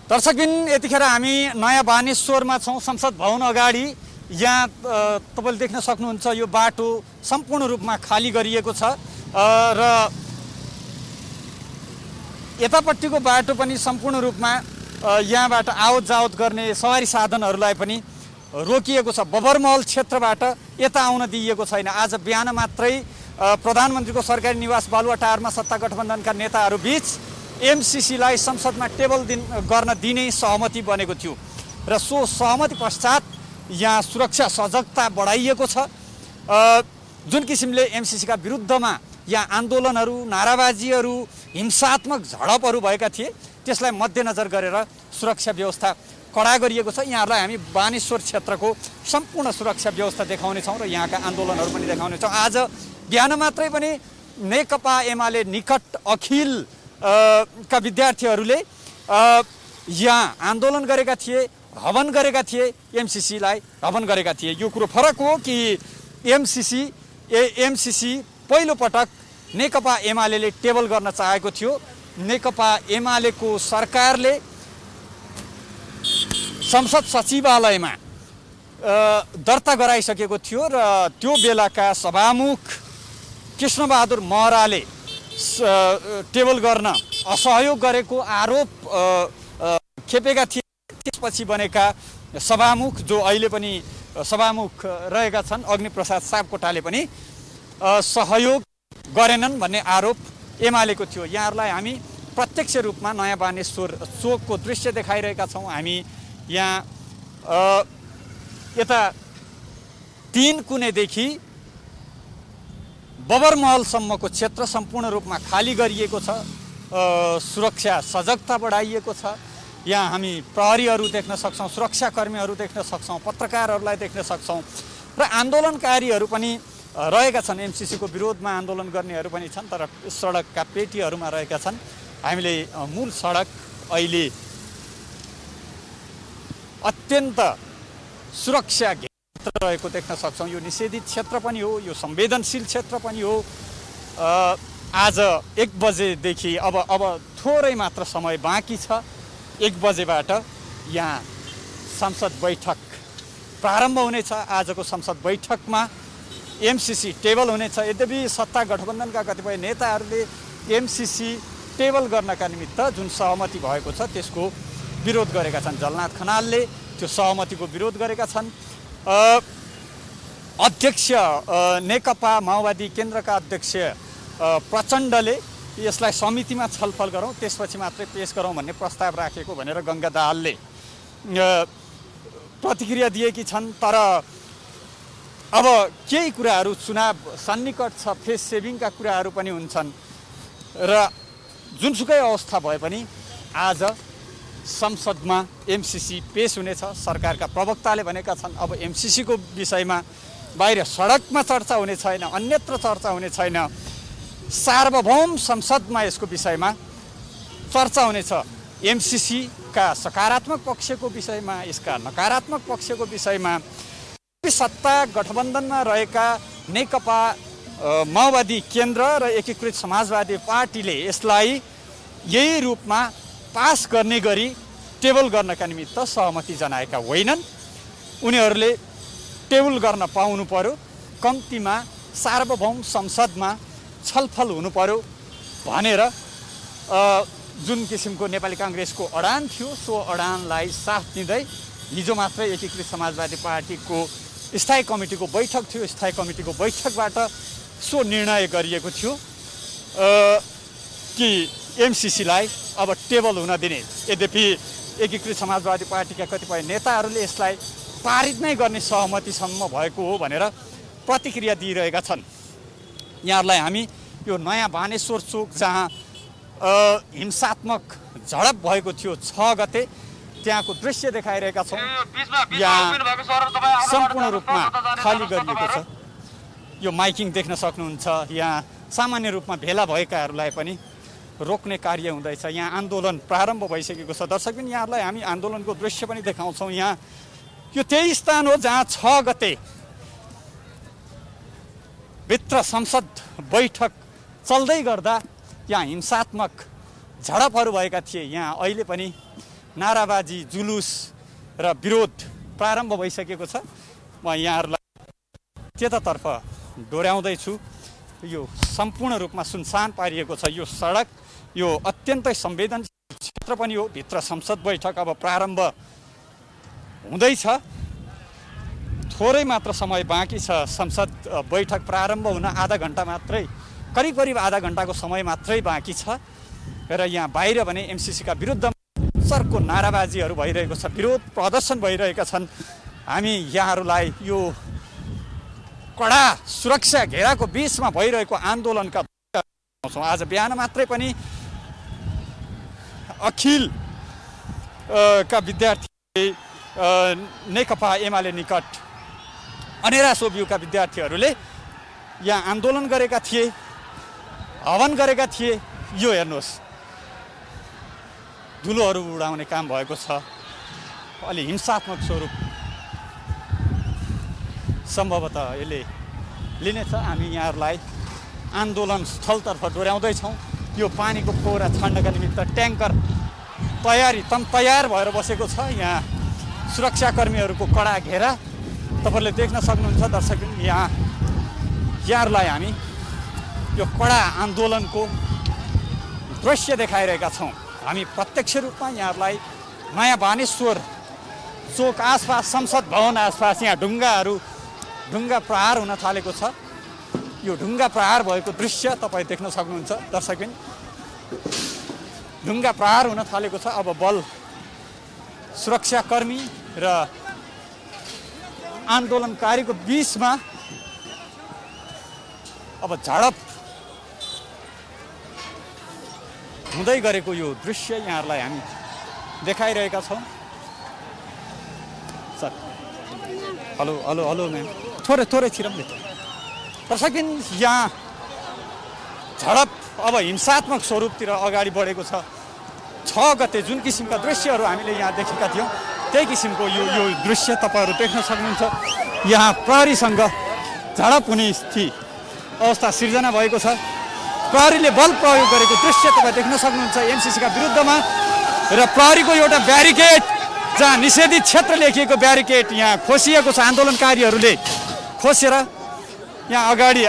दर्शकबिन यतिखेर हामी नयाँ बानेश्वरमा छौँ, संसद भवन अगाडि। यहाँ तपाईँले देख्न सक्नुहुन्छ यो बाटो सम्पूर्ण रूपमा खाली गरिएको छ र यतापट्टिको बाटो पनि सम्पूर्ण रूपमा यहाँबाट आवत जावत गर्ने सवारी साधनहरूलाई पनि रोकिएको छ। बबरमहल क्षेत्रबाट यता आउन दिइएको छैन। आज बिहान मात्रै प्रधानमन्त्रीको सरकारी निवास बालुवाटारमा सत्ता गठबन्धनका नेताहरू बीच एमसीसीलाई संसदमा टेबल गर्न दिने सहमति बनेको थियो र सो सहमति पश्चात यहाँ सुरक्षा सजगता बढाइएको छ। जुन किसिमले एमसीसीका विरुद्धमा यहाँ आन्दोलनहरू, नाराबाजीहरू, हिंसात्मक झडपहरू भएका थिए, त्यसलाई मध्यनजर गरेर सुरक्षा व्यवस्था कडा गरिएको छ। यहाँहरूलाई हामी बानेश्वर क्षेत्रको सम्पूर्ण सुरक्षा व्यवस्था देखाउनेछौँ र यहाँका आन्दोलनहरू पनि देखाउनेछौँ। आज बिहान मात्रै पनि नेकपा एमाले निकट अखिल का विद्यार्थीहरूले यहाँ आन्दोलन गरेका थिए, हवन गरेका थिए, एमसीसीलाई हवन गरेका थिए। यो कुरो फरक हो कि एमसीसी पहिलो पटक नेकपा एमाले टेबल गर्न चाहेको थियो। नेकपा एमालेको सरकारले संसद सचिवालयमा दर्ता गराइसकेको थियो र त्यो बेलाका सभामुख कृष्णबहादुर महराले टेबल गर्न असहयोग गरेको आरोप खेपेका थिए। त्यसपछि बनेका सभामुख जो अहिले पनि सभामुख रहेका छन्, अग्निप्रसाद सापकोटाले पनि सहयोग गरेनन् भन्ने आरोप एमालेको थियो। यहाँहरूलाई हामी प्रत्यक्ष रूपमा नयाँ बानेश्वर चोकको दृश्य देखाइरहेका छौँ। हामी यहाँ यता 3 कुनेदेखि बबरमहलसम्मको क्षेत्र सम्पूर्ण रूपमा खाली गरिएको छ। सुरक्षा सजगता बढाइएको छ। यहाँ हामी प्रहरीहरू देख्न सक्छौँ, सुरक्षाकर्मीहरू देख्न सक्छौँ, पत्रकारहरूलाई देख्न सक्छौँ र आन्दोलनकारीहरू पनि रहेका छन्। एमसीसीको विरोधमा आन्दोलन गर्नेहरू पनि छन्, तर सडकका पेटीहरूमा रहेका छन्। हामीले मूल सडक अहिले अत्यन्त सुरक्षा क्षेत्र रहेको देख्न सक्छौँ। यो निषेधित क्षेत्र पनि हो, यो संवेदनशील क्षेत्र पनि हो। आज 1 बजेदेखि अब थोरै मात्र समय बाँकी छ। 1 बजेबाट यहाँ संसद बैठक प्रारम्भ हुनेछ। आजको संसद बैठकमा एमसीसी टेबल हुनेछ। यद्यपि सत्ता गठबन्धनका कतिपय नेताहरूले एमसीसी टेबल गर्नका निमित्त जुन सहमति भएको छ त्यसको विरोध गरेका छन्। जलनाथ खनालले त्यो सहमतिको विरोध गरेका छन्। अध्यक्ष नेकपा माओवादी केन्द्रका अध्यक्ष प्रचण्डले यसलाई समितिमा छलफल गरौँ, त्यसपछि मात्रै पेश गरौँ भन्ने प्रस्ताव राखेको भनेर गङ्गा दाहालले प्रतिक्रिया दिएकी छन्। तर अब केही कुराहरू चुनाव सन्निकट छ, फेस सेभिङका कुराहरू पनि हुन्छन् र जुनसुकै अवस्था भए पनि आज संसदमा एमसीसी पेश हुनेछ। सरकारका प्रवक्ताले भनेका छन् अब एमसीसीको विषयमा बाहिर सडकमा चर्चा हुने छैन, अन्यत्र चर्चा हुने छैन। सार्वभौम संसदमा यसको विषयमा चर्चा हुनेछ। एमसीसीका सकारात्मक पक्षको विषयमा, यसका नकारात्मक पक्षको विषयमा सत्ता गठबन्धनमा रहेका नेकपा माओवादी केन्द्र र एकीकृत समाजवादी पार्टीले यसलाई यही रूपमा पास गर्ने गरी टेबल गर्नका निमित्त सहमति जनाएका होइनन्। उनीहरूले टेबल गर्न पाउनु पर्यो, कम्तीमा सार्वभौम संसदमा छलफल हुनु पर्यो भनेर जुन किसिमको नेपाली काङ्ग्रेसको अडान थियो सो अडानलाई साथ दिँदै हिजो मात्रै एकीकृत समाजवादी पार्टीको स्थायी कमिटीको बैठक थियो। स्थायी कमिटीको बैठकबाट सो निर्णय गरिएको थियो कि एमसीसीलाई अब टेबल हुन दिने। यद्यपि एकीकृत समाजवादी पार्टीका कतिपय नेताहरूले यसलाई पारित नै गर्ने सहमतिसम्म भएको हो भनेर प्रतिक्रिया दिइरहेका छन्। यहाँहरूलाई हामी यो नयाँ बानेश्वर चोक जहाँ हिंसात्मक झडप भएको थियो 6 गते त्यहाँको दृश्य देखाइरहेका छौँ। यहाँ सम्पूर्ण रूपमा खाली गरिएको छ। यो माइकिङ देख्न सक्नुहुन्छ। यहाँ सामान्य रूपमा भेला भएकाहरूलाई पनि रोक्ने कार्य हुँदैछ। यहाँ आन्दोलन प्रारम्भ भइसकेको छ। दर्शकबिन यहाँहरूलाई हामी आन्दोलनको दृश्य पनि देखाउँछौँ। यहाँ यो त्यही स्थान हो जहाँ 6 गते भित्र संसद बैठक चल्दै गर्दा यहाँ हिंसात्मक झडपहरू भएका थिए। यहाँ अहिले पनि नाराबाजी जुलुस र विरोध प्रारम्भ भइसकेको छ। म यहाँहरूलाई त्यतातर्फ डोर्याउँदैछु। यो सम्पूर्ण रूपमा सुनसान पारिएको छ यो सडक। यो अत्यन्तै संवेदनशील क्षेत्र पनि हो। भित्र संसद बैठक अब प्रारम्भ हुँदैछ। थोरै मात्र समय बाँकी छ संसद बैठक प्रारम्भ हुन। आधा घन्टा मात्रै, करिब आधा घन्टाको समय मात्रै बाँकी छ। र यहाँ बाहिर भने एमसिसीका विरुद्धमा सरको नाराबाजीहरू भइरहेको छ, विरोध प्रदर्शन भइरहेका छन्। हामी यहाँहरूलाई यो कडा सुरक्षा घेराको बीचमा भइरहेको आन्दोलनका आज बिहान मात्रै पनि अखिल का विद्यार्थी नेकपा एमाले निकट अनेरा सोभियुका विद्यार्थीहरूले यहाँ आन्दोलन गरेका थिए, हवन गरेका थिए। यो हेर्नुहोस्, धुलोहरू उडाउने काम भएको छ। अलि हिंसात्मक स्वरूप सम्भवतः यसले लिनेछ। हामी यहाँहरूलाई आन्दोलन स्थलतर्फ डोर्याउँदैछौँ। यो पानीको फोहरा छाड्नका निमित्त ट्याङ्कर तयार भएर बसेको छ। यहाँ सुरक्षाकर्मीहरूको कडा घेरा तपाईँहरूले देख्न सक्नुहुन्छ दर्शक। यहाँहरूलाई हामी यो कडा आन्दोलनको दृश्य देखाइरहेका छौँ। हामी प्रत्यक्ष रूपमा यहाँहरूलाई नयाँ बानेश्वर चोक आसपास, संसद भवन आसपास यहाँ ढुङ्गा प्रहार हुन थालेको छ। यो ढुङ्गा प्रहार भएको दृश्य तपाईँ देख्न सक्नुहुन्छ दर्शकबिन। ढुङ्गा प्रहार हुन थालेको छ। अब बल सुरक्षाकर्मी र आन्दोलनकारीको बीचमा अब झडप हुँदै गरेको यो दृश्य यहाँहरूलाई हामी देखाइरहेका छौँ। सर हेलो म्याम, थोरै छिराउनु दर्शकबिन। यहाँ झडप अब हिंसात्मक स्वरूपतिर अगाडि बढेको छ। 6 गते जुन किसिमका दृश्यहरू हामीले यहाँ देखेका थियौँ त्यही किसिमको यो दृश्य तपाईँहरू देख्न सक्नुहुन्छ। यहाँ प्रहरीसँग झडप हुने अवस्था सिर्जना भएको छ। प्रहरीले बल प्रयोग गरेको दृश्य तपाईँ देख्न सक्नुहुन्छ एमसिसीका विरुद्धमा। र प्रहरीको एउटा ब्यारिकेड, जहाँ निषेधित क्षेत्र लेखिएको ब्यारिकेड यहाँ खोसिएको छ। आन्दोलनकारीहरूले खोसेर यहाँ अगाडि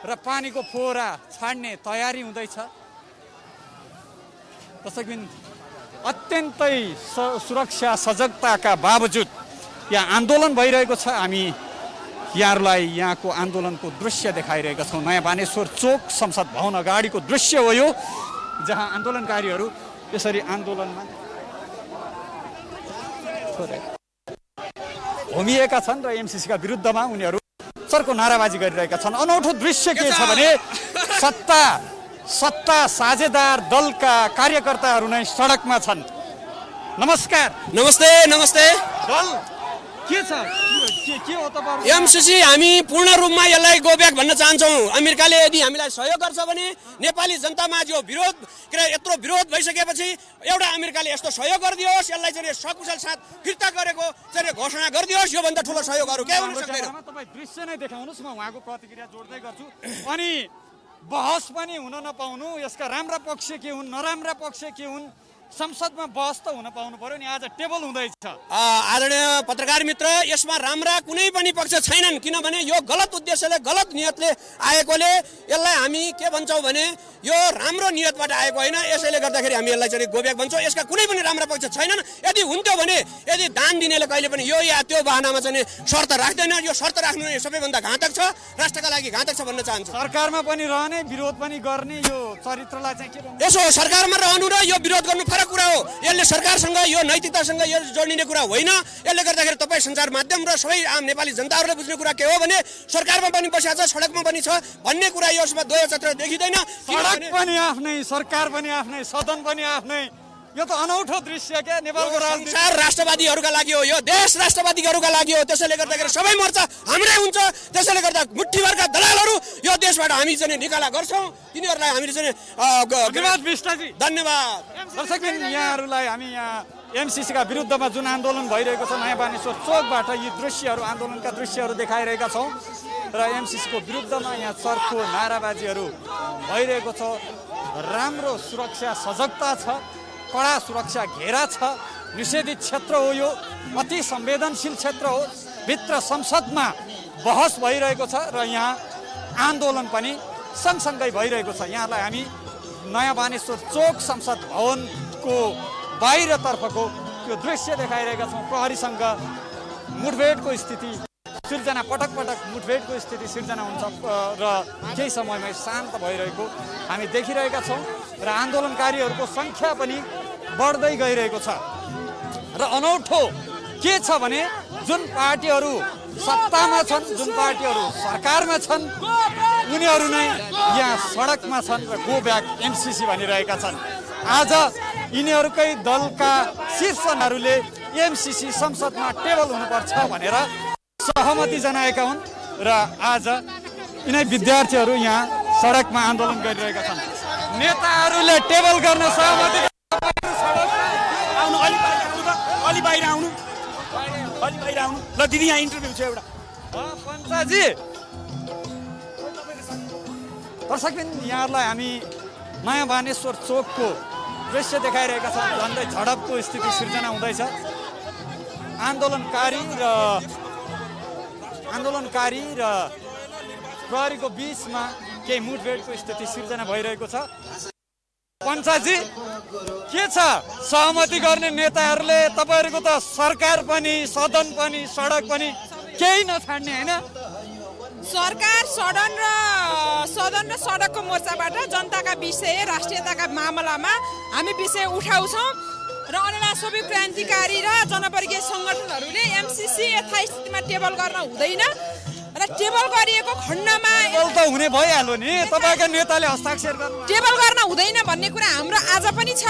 र पानीको फोहरा छाड्ने तयारी हुँदैछ। दर्शकबिन, अत्यन्तै सुरक्षा सजगताका बावजुद यहाँ आन्दोलन भइरहेको छ। हामी यहाँहरूलाई यहाँको आन्दोलनको दृश्य देखाइरहेका छौँ। नयाँ बानेश्वर चोक संसद भवन अगाडिको दृश्य हो यो, जहाँ आन्दोलनकारीहरू यसरी आन्दोलनमा होमिएका छन् र एमसिसीका विरुद्धमा उनीहरू सरको नाराबाजी गरिरहेका छन्। अनौठो दृश्य के छ भने सत्ता साझेदार दलका कार्यकर्ताहरू नै सडकमा छन्। नमस्कार। नमस्ते। दल के छ? के हो तपाईहरु? एमसिसी हामी पूर्ण रूपमा यसलाई गो ब्याक भन्न चाहन्छौँ। अमेरिकाले यदि हामीलाई सहयोग गर्छ भने नेपाली जनतामा जो विरोध यत्रो विरोध भइसकेपछि एउटा अमेरिकाले यस्तो सहयोग गरिदियोस्, यसलाई चाहिँ सकुशल साथ फिर्ता गरेको चाहिँ घोषणा गरिदियोस्। योभन्दा ठुलो सहयोग अरू केही हुन सक्दैन। तपाईँ दृश्य नै देखाउनुहोस्, म उहाँको प्रतिक्रिया जोड्दै गर्छु। अनि बहस पनि हुन नपाउनु, यसका राम्रा पक्ष के हुन्, नराम्रा पक्ष के हुन्, संसदमा बहस त हुन पाउनु पर्यो नि। आज टेबल हुँदैछ। आदरणीय पत्रकार मित्र, यसमा राम्रा कुनै पनि पक्ष छैनन्, किनभने यो गलत उद्देश्यले गलत नियतले आएकोले यसलाई हामी के भन्छौँ भने यो राम्रो नियतबाट आएको होइन। यसैले गर्दाखेरि हामी यसलाई चाहिँ गोब्याक भन्छौँ। यसका कुनै पनि राम्रा पक्ष छैनन्। यदि हुन्थ्यो भने यदि दान दिनेले कहिले पनि यो या त्यो बहानामा चाहिँ शर्त राख्दैन। यो शर्त राख्नु नै सबैभन्दा घातक छ, राष्ट्रका लागि घातक छ भन्न चाहन्छु। सरकारमा पनि रहने, विरोध पनि गर्ने, यो चरित्रलाई चाहिँ के भन्नु? यसो सरकारमा रहनु र यो विरोध गर्नु फरक कुरा हो। यसले सरकारसँग यो नैतिकतासँग यो जोडिने कुरा होइन। यसले गर्दाखेरि तपाईँ सञ्चार माध्यम र सबै आम नेपाली जनताहरूले बुझ्ने कुरा के हो भने सरकारमा पनि बसिया छ, सडकमा पनि छ भन्ने कुरा यसमा द्वैत देखिँदैन। सडक पनि आफ्नै, सरकार पनि आफ्नै, सदन पनि आफ्नै। यो त अनौठो दृश्य के नेपालको राजनीति। राष्ट्रवादीहरूका लागि हो, यो देश राष्ट्रवादीहरूका लागि हो। त्यसैले गर्दाखेरि सबै मोर्चा हाम्रै हुन्छ। त्यसैले गर्दा मुठ्ठीभरका दलालहरू यो देशबाट हामी चाहिँ निकाला गर्छौँ। तिनीहरूलाई हामीले चाहिँ धन्यवाद। दर्शकबिन, यहाँहरूलाई हामी यहाँ एमसिसीका विरुद्धमा जुन आन्दोलन भइरहेको छ नयाँ बानेश्वर चोकबाट यी दृश्यहरू, आन्दोलनका दृश्यहरू देखाइरहेका छौँ। र एमसिसीको विरुद्धमा यहाँ चर्को नाराबाजीहरू भइरहेको छ। राम्रो सुरक्षा सजगता छ। कडा सुरक्षा घेरा छ, निषेधित क्षेत्र हो, यो अति संवेदनशील क्षेत्र हो। भित्र संसदमा बहस भइरहेको छ र यहाँ आन्दोलन पनि सँगसँगै भइरहेको छ। यहाँलाई हामी नयाँ बानेश्वर चोक संसद भवनको बाहिरतर्फको त्यो दृश्य देखाइरहेका छौँ। प्रहरीसँग मुठभेडको स्थिति सिर्जना, पटक पटक मुठभेडको स्थिति सिर्जना हुन्छ र केही समयमै शान्त भइरहेको हामी देखिरहेका छौँ र आन्दोलनकारीहरूको सङ्ख्या पनि बढ्दै गइरहेको छ। र अनौठो के छ भने जुन पार्टीहरू सत्तामा छन्, जुन पार्टीहरू सरकारमा छन्, उनीहरू नै यहाँ सडकमा छन् र गो ब्याक एमसिसी भनिरहेका छन्। आज यिनीहरूकै दलका शीर्ष नेताहरूले एमसिसी संसदमा टेबल हुनुपर्छ भनेर सहमति जनाएका हुन् र आज यिनै विद्यार्थीहरू यहाँ सडकमा आन्दोलन गरिरहेका छन्। नेताहरूले टेबल गर्न सहमति अलि बाहिर आउनु ल दिदी, यहाँ इन्टरभ्यू छ एउटा। पञ्चाजी, दर्शकबिन यहाँहरूलाई हामी नयाँ बानेश्वर चोकको दृश्य देखाइरहेका छौँ। झन्डै झडपको स्थिति सिर्जना हुँदैछ। आन्दोलनकारी र प्रहरीको बीचमा केही मुठभेडको स्थिति सिर्जना भइरहेको छ। पञ्चाजी, के छ सहमति गर्ने नेताहरूले? तपाईँहरूको त सरकार पनि, सदन पनि, सडक पनि केही नछाड्ने होइन? सरकार, सदन र सडकको मोर्चाबाट जनताका विषय, राष्ट्रियताका मामलामा हामी विषय उठाउँछौँ र अनासोभी क्रान्तिकारी र जनवर्गीय सङ्गठनहरूले एमसिसी यथास्थितिमा टेबल गर्न हुँदैन र टेबल गरिएको खण्डमा त हुने भइहाल्यो नि, तपाईँका नेताले हस्ताक्षर गर्नु। टेबल गर्न हुँदैन भन्ने कुरा हाम्रो आज पनि छ,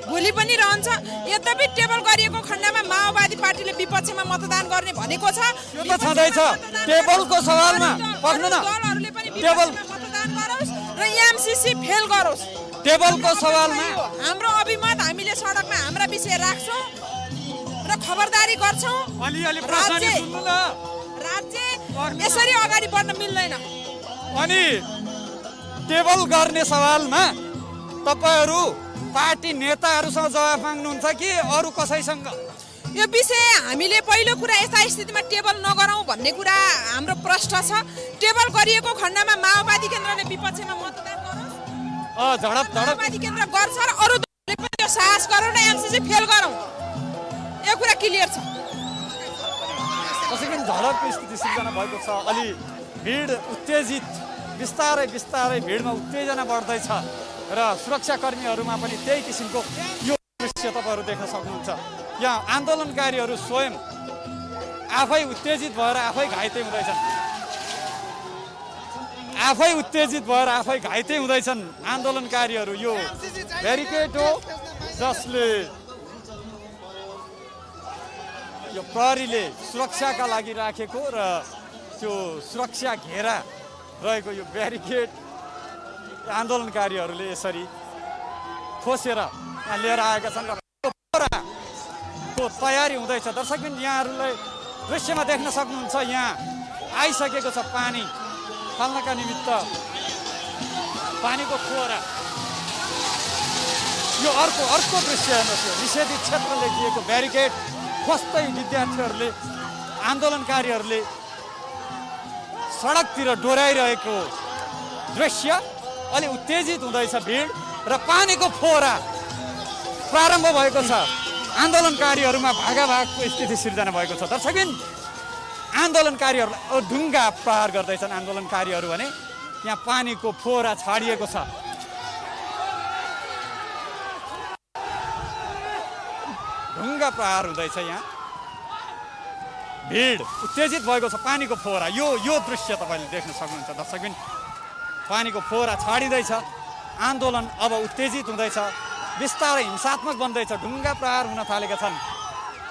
भोलि पनि रहन्छ। यद्यपि टेबल गरिएको खण्डमा माओवादी पार्टीले विपक्षमा मतदान गर्ने भनेको छ। त्यो त छँदैछ टेबलको सवालमा। पक्नु न, दलहरूले पनि टेबल मतदान गरोस् र एमसिसी फेल गरोस्। टेबलको सवालमा हाम्रो अभिमत हामीले सडकमा हाम्रा विषय राख्छौँ र खबरदारी गर्छौँ। अलिअलि प्रश्न सुन्नु न, राज्य यसरी अगाडि बढ्न मिल्दैन। अनि टेबल गर्ने सवालमा तपाईँहरू पार्टी नेताहरूसँग जवाफ माग्नुहुन्छ कि अरू कसैसँग? यो विषय हामीले पहिलो कुरा यथास्थितिमा टेबल नगरौँ भन्ने कुरा हाम्रो प्रश्न छ। टेबल गरिएको खण्डमा माओवादी केन्द्रले विपक्षमा मतदान गरोस्, झडप माओवादी केन्द्र गर्छ र अरू दलले पनि त्यो साहस गरौँ र एमसिसी फेल गरौँ। यो कुरा क्लियर छ। कसैको झडपको स्थिति सिर्जना भएको छ। अलि भिड उत्तेजित, बिस्तारै बिस्तारै भिडमा उत्तेजना बढ्दैछ र सुरक्षाकर्मीहरूमा पनि त्यही किसिमको यो दृश्य तपाईँहरू देख्न सक्नुहुन्छ। यहाँ आन्दोलनकारीहरू स्वयं आफै उत्तेजित भएर आफै घाइते हुँदैछन्। आन्दोलनकारीहरू यो ब्यारिकेड हो जसले यो प्रहरीले सुरक्षाका लागि राखेको र त्यो सुरक्षा घेरा रहेको यो ब्यारिकेड आन्दोलनकारीहरूले यसरी खोसेर यहाँ लिएर आएका छन् र को तयारी हुँदैछ। दर्शकबिन यहाँहरूलाई दृश्यमा देख्न सक्नुहुन्छ, यहाँ आइसकेको छ पानी फाल्नका निमित्त पानीको फोहरा। यो अर्को दृश्य हेर्नुहोस्, यो निषेधित क्षेत्र लेखिएको ब्यारिकेड खोज्दै विद्यार्थीहरूले, आन्दोलनकारीहरूले सडकतिर डोर्याइरहेको दृश्य। अलि उत्तेजित हुँदैछ भिड र पानीको फोहरा प्रारम्भ भएको छ। आन्दोलनकारीहरूमा भागाभागको स्थिति सिर्जना भएको छ। दर्शकबिन आन्दोलनकारीहरूलाई ढुङ्गा प्रहार गर्दैछन् आन्दोलनकारीहरू भने यहाँ पानीको फोहरा छाडिएको छ। ढुङ्गा प्रहार हुँदैछ। यहाँ भिड उत्तेजित भएको छ। पानीको फोहरा यो दृश्य तपाईँले देख्न सक्नुहुन्छ। दर्शकबिन पानीको फोहरा छाडिँदैछ। आन्दोलन अब उत्तेजित हुँदैछ, बिस्तारै हिंसात्मक बन्दैछ। ढुङ्गा प्रहार हुन थालेका छन्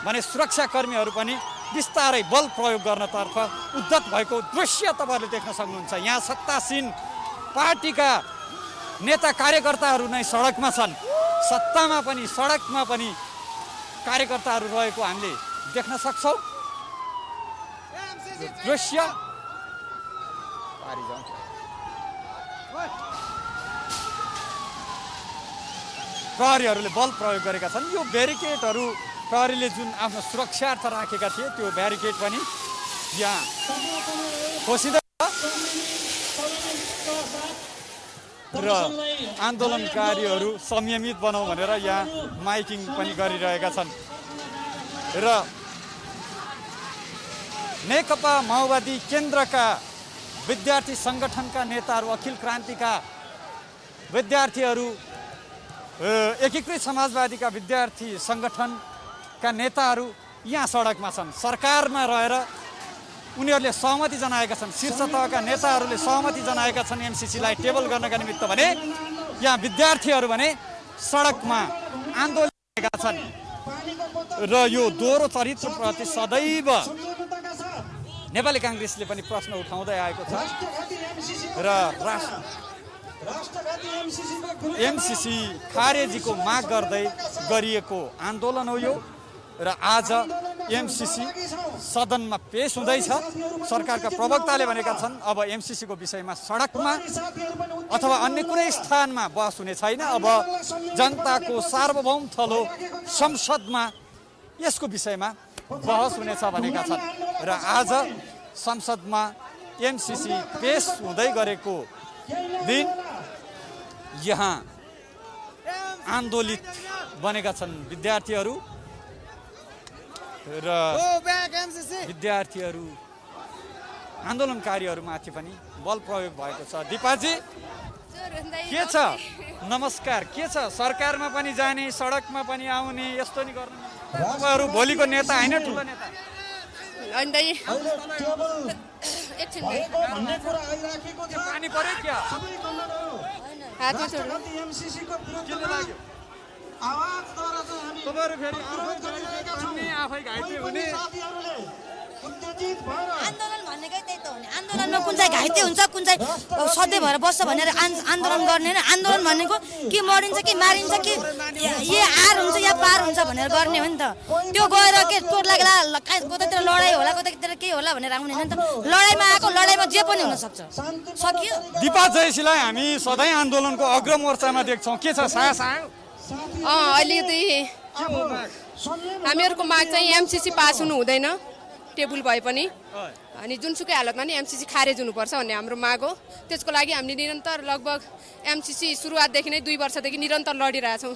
भने सुरक्षाकर्मीहरू पनि बिस्तारै बल प्रयोग गर्नतर्फ उद्धत भएको दृश्य तपाईँहरूले देख्न सक्नुहुन्छ। यहाँ सत्तासीन पार्टीका नेता कार्यकर्ताहरू नै सडकमा छन्। सत्तामा पनि सडकमा पनि कार्यकर्ताहरू रहेको हामीले देख्न सक्छौँ। दृश्य प्रहरीहरूले बल प्रयोग गरेका छन्। यो ब्यारिकेडहरू प्रहरीले जुन आफ्नो सुरक्षार्थ राखेका थिए त्यो ब्यारिकेड पनि यहाँ खोसिँदै र आन्दोलनकारीहरू संयमित बनाऊ भनेर यहाँ माइकिङ पनि गरिरहेका छन्। र नेकपा माओवादी केन्द्रका विद्यार्थी सङ्गठनका नेताहरू, अखिल क्रान्तिका विद्यार्थीहरू, एकीकृत समाजवादीका विद्यार्थी सङ्गठनका नेताहरू यहाँ सडकमा छन्। सरकारमा रहेर उनीहरूले सहमति जनाएका छन्, शीर्ष तहका नेताहरूले सहमति जनाएका छन् एमसिसीलाई टेबल गर्नका निमित्त भने यहाँ विद्यार्थीहरू भने सडकमा आन्दोलन गरेका छन्। र यो दोहोरो चरित्रप्रति सदैव नेपाली काङ्ग्रेसले पनि प्रश्न उठाउँदै आएको छ र एमसिसी खारेजीको माग गर्दै गरिएको आन्दोलन हो यो। र आज एमसिसी सदनमा पेश हुँदैछ। सरकारका प्रवक्ताले भनेका छन् अब एमसिसीको विषयमा सडकमा अथवा अन्य कुनै स्थानमा बहस हुने छैन, अब जनताको सार्वभौम थलो संसदमा यसको विषयमा बहस हुनेछ भनेका छन्। र आज संसदमा एमसिसी पेश हुँदै गरेको दिन यहाँ आन्दोलित बनेका छन् विद्यार्थीहरू र विद्यार्थीहरू आन्दोलनकारीहरूमाथि पनि बल प्रयोग भएको छ। दिपाजी के छ? नमस्कार। के छ? सरकारमा पनि जाने, सडकमा पनि आउने, यस्तो नि गर्नु? तपाईँहरू भोलिको नेता होइन, ठुलो नेता? पानी पर्यो क्या? तपाईँहरू फेरि आफै घाइते हुने? आन्दोलन भनेकै त्यही त हो नि। आन्दोलनमा कुन चाहिँ घाइते हुन्छ, कुन चाहिँ सधैँ भएर बस्छ भनेर आन्दोलन गर्ने होइन। आन्दोलन भनेको कि मरिन्छ कि मारिन्छ कि यो आर हुन्छ या पार हुन्छ भनेर गर्ने हो नि त। त्यो गएर के चोट लागेला कतैतिर लडाइँ होला, कतैतिर के होला भनेर आउने होइन नि त। लडाइँमा आएको लडाइँमा जे पनि हुनसक्छ। सकियो। दिपा जयसीलाई हामी सधैँ आन्दोलनको अग्रमोर्चामा देख्छौँ। के छ, साहस आयो? अलिकति हामीहरूको माग चाहिँ एमसिसी पास हुनु हुँदैन टेबल भए पनि, अनि जुनसुकै हालतमा नि एमसिसी खारेज हुनुपर्छ भन्ने हाम्रो माग हो। त्यसको लागि हामीले निरन्तर लगभग एमसिसी सुरुवातदेखि नै 2 वर्षदेखि निरन्तर लडिरहेछौँ।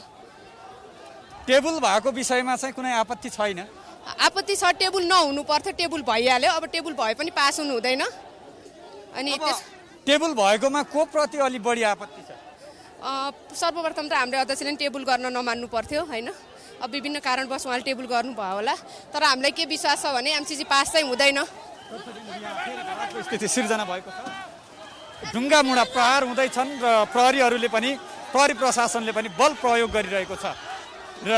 टेबल भएको विषयमा चाहिँ कुनै आपत्ति छैन? आपत्ति छ, टेबल नहुनु पर्थ्यो, टेबल भइहाल्यो। अब टेबल भए पनि पास हुनु हुँदैन। अनि टेबल भएकोमा को प्रति अलि बढी आपत्ति छ? सर्वप्रथम त हाम्रो अध्यक्षले टेबल गर्न नमान्नु पर्थ्यो होइन। अब विभिन्न कारणवश उहाँले टेबल गर्नुभयो होला, तर हामीलाई के विश्वास छ भने एमसिसी पास चाहिँ हुँदैन। स्थिति सिर्जना भएको छ। ढुङ्गा मुढा प्रहार हुँदैछन् र प्रहरीहरूले पनि, प्रहरी प्रशासनले पनि बल प्रयोग गरिरहेको छ र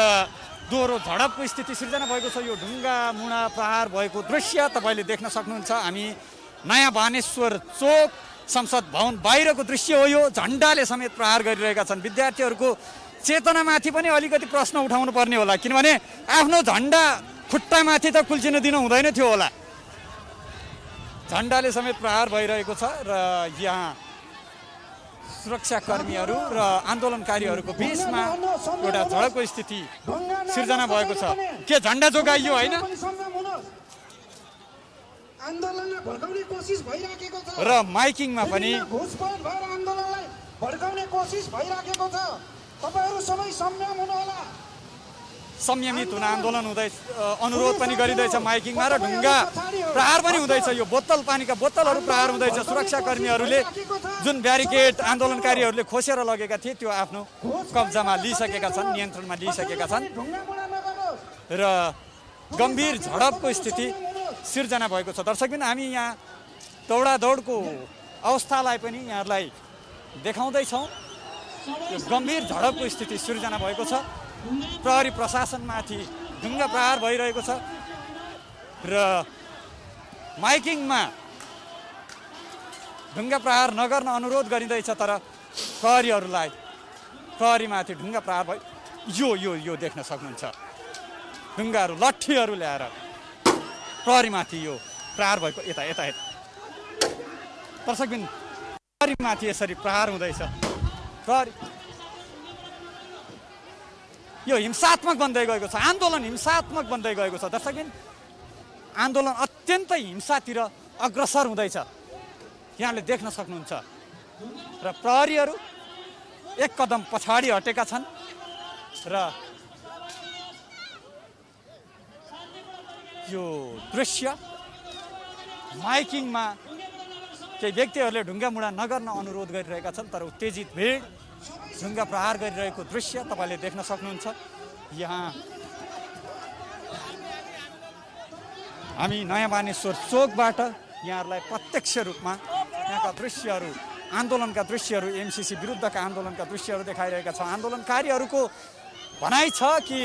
दोहोरो झडपको स्थिति सिर्जना भएको छ। यो ढुङ्गा मुढा प्रहार भएको दृश्य तपाईँले देख्न सक्नुहुन्छ। हामी नयाँ बानेश्वर चोक संसद भवन बाहिरको दृश्य हो यो। झन्डाले समेत प्रहार गरिरहेका छन्। विद्यार्थीहरूको चेतनामाथि पनि अलिकति प्रश्न उठाउनु पर्ने होला, किनभने आफ्नो झन्डा खुट्टामाथि त कुल्चिन दिनु हुँदैन थियो होला। झन्डाले समेत प्रहार भइरहेको छ र यहाँ सुरक्षाकर्मीहरू र आन्दोलनकारीहरूको बिचमा एउटा झडपको स्थिति सिर्जना भएको छ। के झन्डा जोगाइयो होइन? आन्दोलनलाई भड्काउने कोसिस भइराखेको छ र माइकिङमा पनि घुसपैठ भएर आन्दोलनलाई भड्काउने कोसिस भइराखेको छ। तपाईहरु सबै संयम हुनु होला। संयमित हुन आन्दोलन हुँदैछ, अनुरोध पनि गरिँदैछ माइकिङमा र ढुङ्गा प्रहार पनि हुँदैछ। यो बोतल, पानीका बोतलहरू प्रहार हुँदैछ। सुरक्षाकर्मीहरूले जुन ब्यारिकेड आन्दोलनकारीहरूले खोसेर लगेका थिए त्यो आफ्नो कब्जामा लिइसकेका छन्, नियन्त्रणमा लिइसकेका छन् र गम्भीर झडपको स्थिति सिर्जना भएको छ। दर्शकबिन, हामी यहाँ दौडादौडको अवस्थालाई पनि यहाँहरूलाई देखाउँदैछौँ। यो गम्भीर झडपको स्थिति सिर्जना भएको छ। प्रहरी प्रशासनमाथि ढुङ्गा प्रहार भइरहेको छ र माइकिङमा ढुङ्गा प्रहार नगर्न अनुरोध गरिँदैछ, तर प्रहरीमाथि ढुङ्गा प्रहार भयो। यो देख्न सक्नुहुन्छ। ढुङ्गाहरू, लट्ठीहरू ल्याएर प्रहरीमाथि यो प्रहार भएको। यता दर्शकबिन, प्रहरीमाथि यसरी प्रहार हुँदैछ। यो हिंसात्मक बन्दै गएको छ, आन्दोलन हिंसात्मक बन्दै गएको छ। दर्शकबिन, आन्दोलन अत्यन्तै हिंसातिर अग्रसर हुँदैछ, यहाँले देख्न सक्नुहुन्छ। र प्रहरीहरू एक कदम पछाडि हटेका छन् र यो दृश्य माइकिङमा केही व्यक्तिहरूले ढुङ्गा मुढा नगर्न अनुरोध गरिरहेका छन्, तर उत्तेजित भिड ढुङ्गा प्रहार गरिरहेको दृश्य तपाईँले देख्न सक्नुहुन्छ। यहाँ हामी नयाँ मानेश्वर चोकबाट यहाँहरूलाई प्रत्यक्ष रूपमा यहाँका दृश्यहरू, आन्दोलनका दृश्यहरू, एमसिसी विरुद्धका आन्दोलनका दृश्यहरू देखाइरहेका छौँ। आन्दोलनकारीहरूको भनाइ छ कि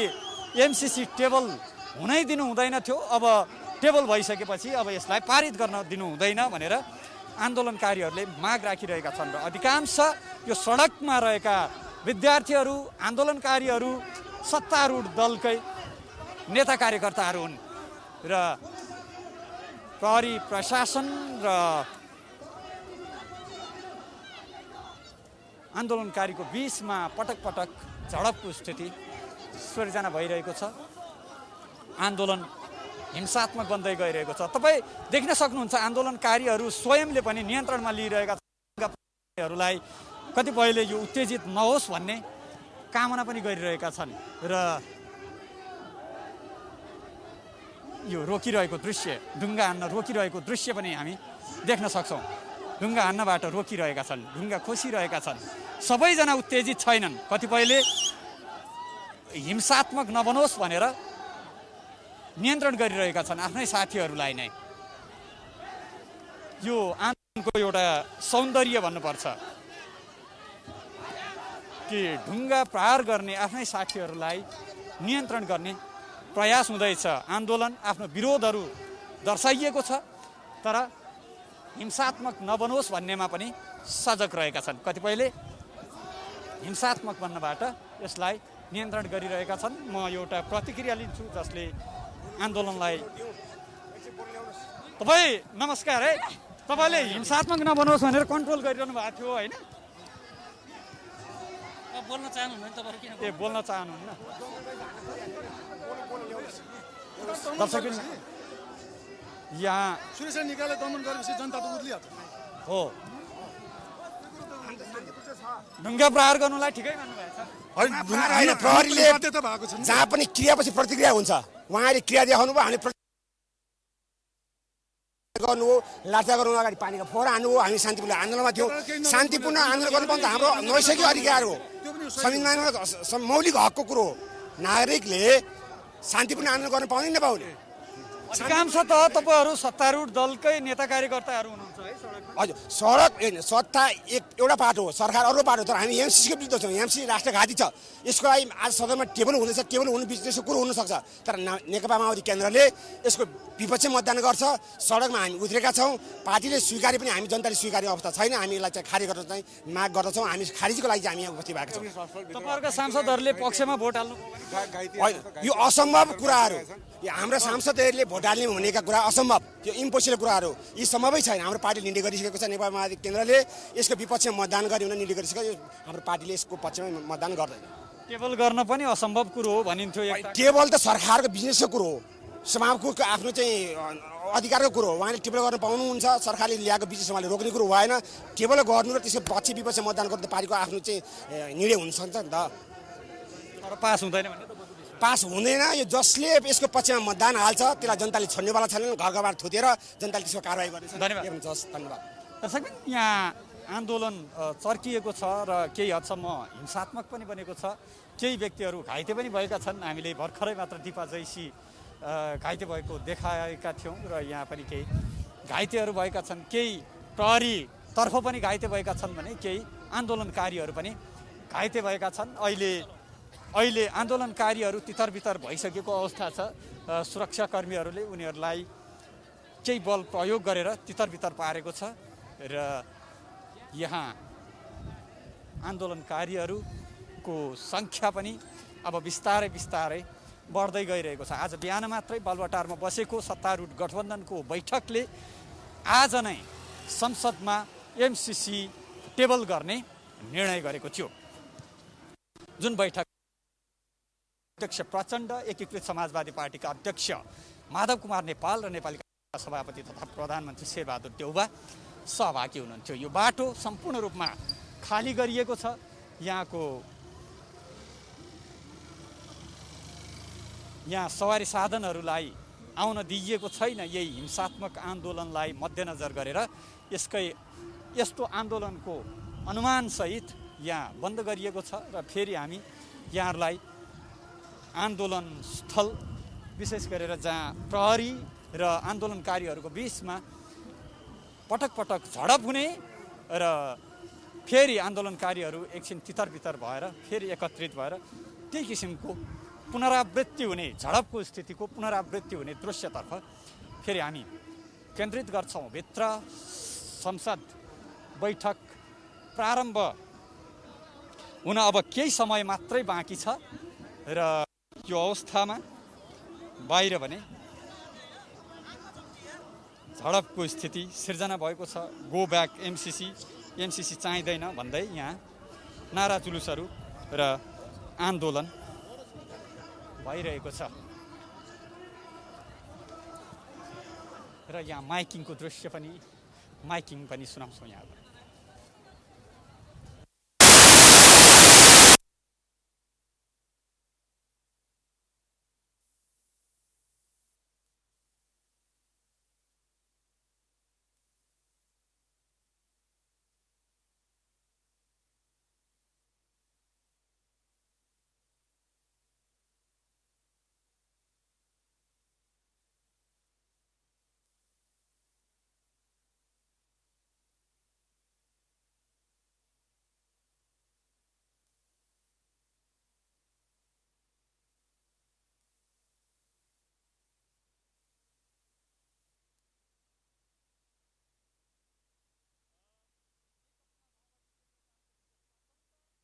एमसिसी टेबल हुनै दिनु हुँदैन थियो, अब टेबल भइसकेपछि अब यसलाई पारित गर्न दिनु हुँदैन भनेर आन्दोलनकारीहरूले माग राखिरहेका छन्। र अधिकांश यो सडकमा रहेका विद्यार्थीहरू, आन्दोलनकारीहरू सत्तारूढ दलकै नेता कार्यकर्ताहरू हुन् र प्रहरी प्रशासन र आन्दोलनकारीको बीचमा पटक पटक झडपको स्थिति सृजना भइरहेको छ। आन्दोलन हिंसात्मक बन्दै गइरहेको छ। तपाईँ देख्न सक्नुहुन्छ आन्दोलनकारीहरू स्वयंले पनि नियन्त्रणमा लिइरहेका छन्, कतिपयले यो उत्तेजित नहोस् भन्ने कामना पनि गरिरहेका छन् र यो रोकिरहेको दृश्य, ढुङ्गा हान्न रोकिरहेको दृश्य पनि हामी देख्न सक्छौँ। ढुङ्गा हान्नबाट रोकिरहेका छन्, ढुङ्गा खोसिरहेका छन्। सबैजना उत्तेजित छैनन्, कतिपयले हिंसात्मक नबनोस् भनेर नियन्त्रण गरिरहेका छन् आफ्नै साथीहरूलाई नै। यो आन्दोलनको एउटा सौन्दर्य भन्नुपर्छ कि ढुङ्गा प्रहार गर्ने आफ्नै साथीहरूलाई नियन्त्रण गर्ने प्रयास हुँदैछ। आन्दोलन आफ्नो विरोधहरू दर्शाइएको छ, तर हिंसात्मक नबनोस् भन्नेमा पनि सजग रहेका छन्। कतिपयले हिंसात्मक बन्नबाट यसलाई नियन्त्रण गरिरहेका छन्। म एउटा प्रतिक्रिया लिन्छु जसले आन्दोलनलाई, तपाईँ नमस्कार है, तपाईँले हिंसात्मक नबनोस् भनेर कन्ट्रोल गरिरहनु भएको थियो होइन? बोल्न चाहनुहुन्न तपाईहरु किन? ए बोल्न चाहनुहुन्न? दर्शक यहाँ सुरेश निकाले दमन गरेपछि जनता त उर्लिहाल्छ हो। ढुङ्गा प्रहार गर्नुलाई ठिकै मान्नुभएछ? होइन, प्रहरीले जहाँ पनि क्रियापछि प्रतिक्रिया हुन्छ, उहाँले क्रिया देखाउनु भयो, हामी गर्नु हो, लाठा गर्नु अगाडि पानीको फोहरा हान्नु हो। हामी शान्तिपूर्ण आन्दोलनमा थियौँ, शान्तिपूर्ण आन्दोलन गर्नुपर्ने त हाम्रो नैसर्गिक अधिकार हो, संविधानमा मौलिक हकको कुरो हो। नागरिकले शान्तिपूर्ण आन्दोलन गर्न पाउने नपाउने। अधिकांश त तपाईँहरू सत्तारूढ दलकै नेता कार्यकर्ताहरू हुनुहुन्छ है सडकमा? हजुर, सडक सत्ता एउटा पाटो हो, सरकार अर्को पाटो हो, तर हामी एमसिसीको विरुद्ध छौँ। एमसिसी राष्ट्रघाती छ, यसको लागि आज सदनमा टेबल हुँदैछ, टेबल हुनु बिचको कुरो हुनसक्छ, तर नेकपा माओवादी केन्द्रले यसको विपक्ष मतदान गर्छ। सडकमा हामी उत्रेका छौँ, पार्टीले स्वीकारे पनि हामी जनताले स्वीकार्ने अवस्था छैन। हामी यसलाई चाहिँ खारिज गर्न चाहिँ माग गर्दछौँ। हामी खारिजको लागि चाहिँ हामी यहाँ उपस्थित भएका छौँ। तपाईँहरूका सांसदहरूले पक्षमा भोट हाल्नु होइन, यो असम्भव कुराहरू, यो हाम्रा सांसदहरूले भोट हाल्ने भनेका कुरा असम्भव, त्यो इम्पोसिबल कुराहरू, यी सम्भवै छैन। हाम्रो पार्टीले निर्णय गरिसकेको छ, नेपाल माओवादी केन्द्रले यसको विपक्षमा मतदान गर्ने हुन निर्णय गरिसक्यो। हाम्रो पार्टीले यसको पक्षमा मतदान गर्दैन। टेबल गर्न पनि असम्भव कुरो हो भनिन्थ्यो। टेबल त सरकारको बिजनेसको कुरो हो, समाजको आफ्नो चाहिँ अधिकारको कुरो हो। उहाँले टेबल गर्न पाउनुहुन्छ, सरकारले ल्याएको बिजनेस उहाँले रोक्ने कुरो भएन। टेबल गर्नु र त्यसको पक्ष विपक्ष मतदान गर्दा पार्टीको आफ्नो चाहिँ निर्णय हुनसक्छ नि त। तर पास हुँदैन भने पास हुँदैन। यो जसले यसको पक्षमा मतदान हाल्छ त्यसलाई जनताले छोड्नेवाला छैनन्। घर घरबाट थुतेर जनताले त्यसको कारवाही गर्नेछ। धन्यवाद। दर्शक, यहाँ आन्दोलन चर्किएको छ र केही हदसम्म हिंसात्मक पनि बनेको छ। केही व्यक्तिहरू घाइते पनि भएका छन्। हामीले भर्खरै मात्र दिपा जैसी घाइते भएको देखाएका थियौँ र यहाँ पनि केही घाइतेहरू भएका छन्। केही प्रहरीतर्फ पनि घाइते भएका छन् भने केही आन्दोलनकारीहरू पनि घाइते भएका छन्। अहिले आन्दोलनकारीहरू तितर-बितर भइसकेको अवस्था छ। सुरक्षाकर्मीहरूले उनीहरूलाई केही बल प्रयोग गरेर तितर-बितर पारेको छ र यहाँ आन्दोलनकारीहरूको सङ्ख्या पनि अब बिस्तारै बिस्तारै बढ्दै गइरहेको छ। आज बिहान मात्रै बालुवाटारमा बसेको सत्तारूढ गठबन्धनको बैठकले आज नै संसदमा एमसिसी टेबल गर्ने निर्णय गरेको थियो। जुन बैठक अध्यक्ष प्रचण्ड, एकीकृत समाजवादी पार्टीका अध्यक्ष माधव कुमार नेपाल र नेपाली काङ्ग्रेसका सभापति तथा प्रधानमन्त्री शेरबहादुर देउवा सहभागी हुनुहुन्थ्यो। यो बाटो सम्पूर्ण रूपमा खाली गरिएको छ। यहाँ सवारी साधनहरूलाई आउन दिइएको छैन। यही हिंसात्मक आन्दोलनलाई मध्यनजर गरेर यस्तो आन्दोलनको अनुमानसहित यहाँ बन्द गरिएको छ र फेरि हामी यहाँहरूलाई आन्दोलन स्थल विशेष गरेर जहाँ प्रहरी र आन्दोलनकारीहरूको बिचमा पटक पटक झडप हुने र फेरि आन्दोलनकारीहरू एकछिन तितर बितर भएर फेरि एकत्रित भएर त्यही किसिमको पुनरावृत्ति हुने, झडपको स्थितिको पुनरावृत्ति हुने दृश्यतर्फ फेरि हामी केन्द्रित गर्छौँ। भित्र संसद बैठक प्रारम्भ हुन अब केही समय मात्रै बाँकी छ र यो अवस्थामा बाहिर भने झडपको स्थिति सिर्जना भएको छ। गो ब्याक एमसिसी चाहिँदैन भन्दै यहाँ नारा जुलुसहरू र आन्दोलन भइरहेको छ र यहाँ माइकिङको दृश्य पनि सुनाउँछौँ यहाँबाट।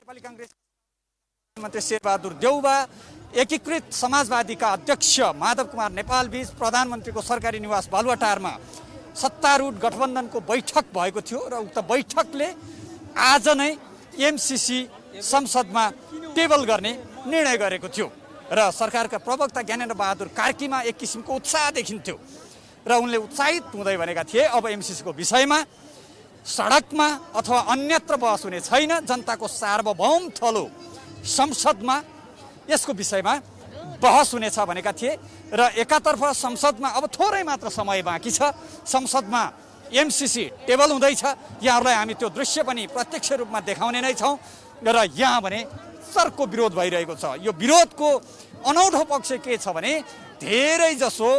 नेपाली काङ्ग्रेस मन्त्री शेरबहादुर देउवा, एकीकृत समाजवादीका अध्यक्ष माधव कुमार नेपाल बीच प्रधानमन्त्रीको सरकारी निवास बालुवाटारमा सत्तारूढ गठबन्धनको बैठक भएको थियो र उक्त बैठकले आज नै एमसिसी संसदमा टेबल गर्ने निर्णय गरेको थियो र सरकारका प्रवक्ता ज्ञानेन्द्र बहादुर कार्कीमा एक किसिमको उत्साह देखिन्थ्यो र उनले उत्साहित हुँदै भनेका थिए अब एमसिसीको विषयमा सडकमा अथवा अन्यत्र बहस हुने छैन। जनताको सार्वभौम थलो संसदमा यसको विषयमा बहस हुनेछ भनेका थिए र एकातर्फ संसदमा अब थोरै मात्र समय बाँकी छ, संसदमा एमसिसी टेबल हुँदैछ। यहाँहरूलाई हामी त्यो दृश्य पनि प्रत्यक्ष रूपमा देखाउने नै छौँ र यहाँ भने सर्को विरोध भइरहेको छ। यो विरोधको अनौठो पक्ष के छ भने धेरै जसो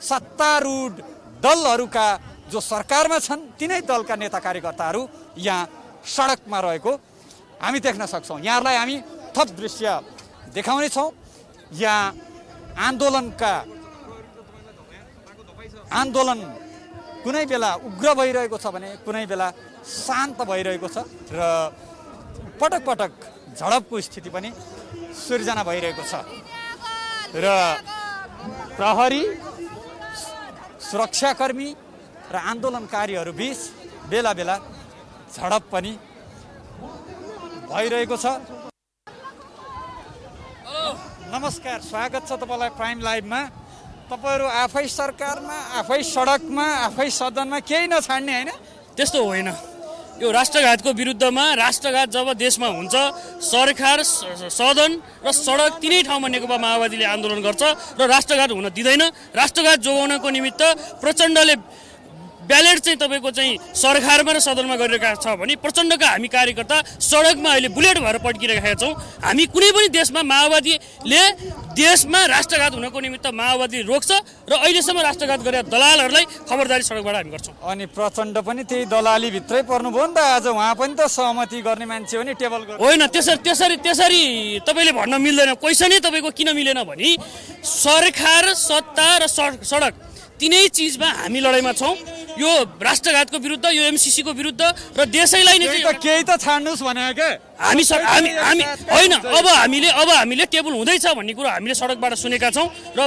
सत्तारूढ दलहरूका जो सरकारमा छन् तिनै दलका नेता कार्यकर्ताहरू यहाँ सडकमा रहेको हामी देख्न सक्छौँ। यहाँहरूलाई हामी थप दृश्य देखाउनेछौँ। यहाँ आन्दोलन कुनै बेला उग्र भइरहेको छ भने कुनै बेला शान्त भइरहेको छ र पटक पटक झडपको स्थिति पनि सिर्जना भइरहेको छ र प्रहरी, सुरक्षाकर्मी र आन्दोलनकारीहरू बीच बेला बेला झडप पनि भइरहेको छ। नमस्कार, स्वागत छ तपाईँलाई प्राइम लाइभमा। तपाईँहरू आफै सरकारमा, आफै सडकमा, आफै सदनमा, केही नछाड्ने होइन? त्यस्तो होइन। यो राष्ट्रघातको विरुद्धमा, राष्ट्रघात जब देशमा हुन्छ, सरकार, सदन र सडक तिनै ठाउँमा नेकपा माओवादीले आन्दोलन गर्छ र राष्ट्रघात हुन दिँदैन। राष्ट्रघात जोगाउनको निमित्त प्रचण्डले ब्यालेट चाहिँ तपाईँको चाहिँ सरकारमा र सदनमा गरिरहेका छ भने प्रचण्डका हामी कार्यकर्ता सडकमा अहिले बुलेट भएर पड्किरहेका छौँ। हामी कुनै पनि देशमा माओवादीले देशमा राष्ट्रघात हुनको निमित्त माओवादी रोक्छ र अहिलेसम्म राष्ट्रघात गरेका दलालहरूलाई खबरदारी सडकबाट हामी गर्छौँ। अनि प्रचण्ड पनि त्यही दलाली भित्रै पर्नुभयो नि त। आज उहाँ पनि त सहमति गर्ने मान्छे हो नि, टेबल होइन। त्यसरी तपाईँले भन्न मिल्दैन। क्वेसनै तपाईँको किन मिलेन भने सरकार, सत्ता र सडक तिनै चिजमा हामी लडाइँमा छौँ यो राष्ट्रघातको विरुद्ध, यो एमसीसी को विरुद्ध र देशैलाई नै चाहिँ केही त छाड्नुस् भने के हामी होइन अब हामीले टेबल हुँदैछ भन्ने कुरा हामीले सडकबाट सुनेका छौँ र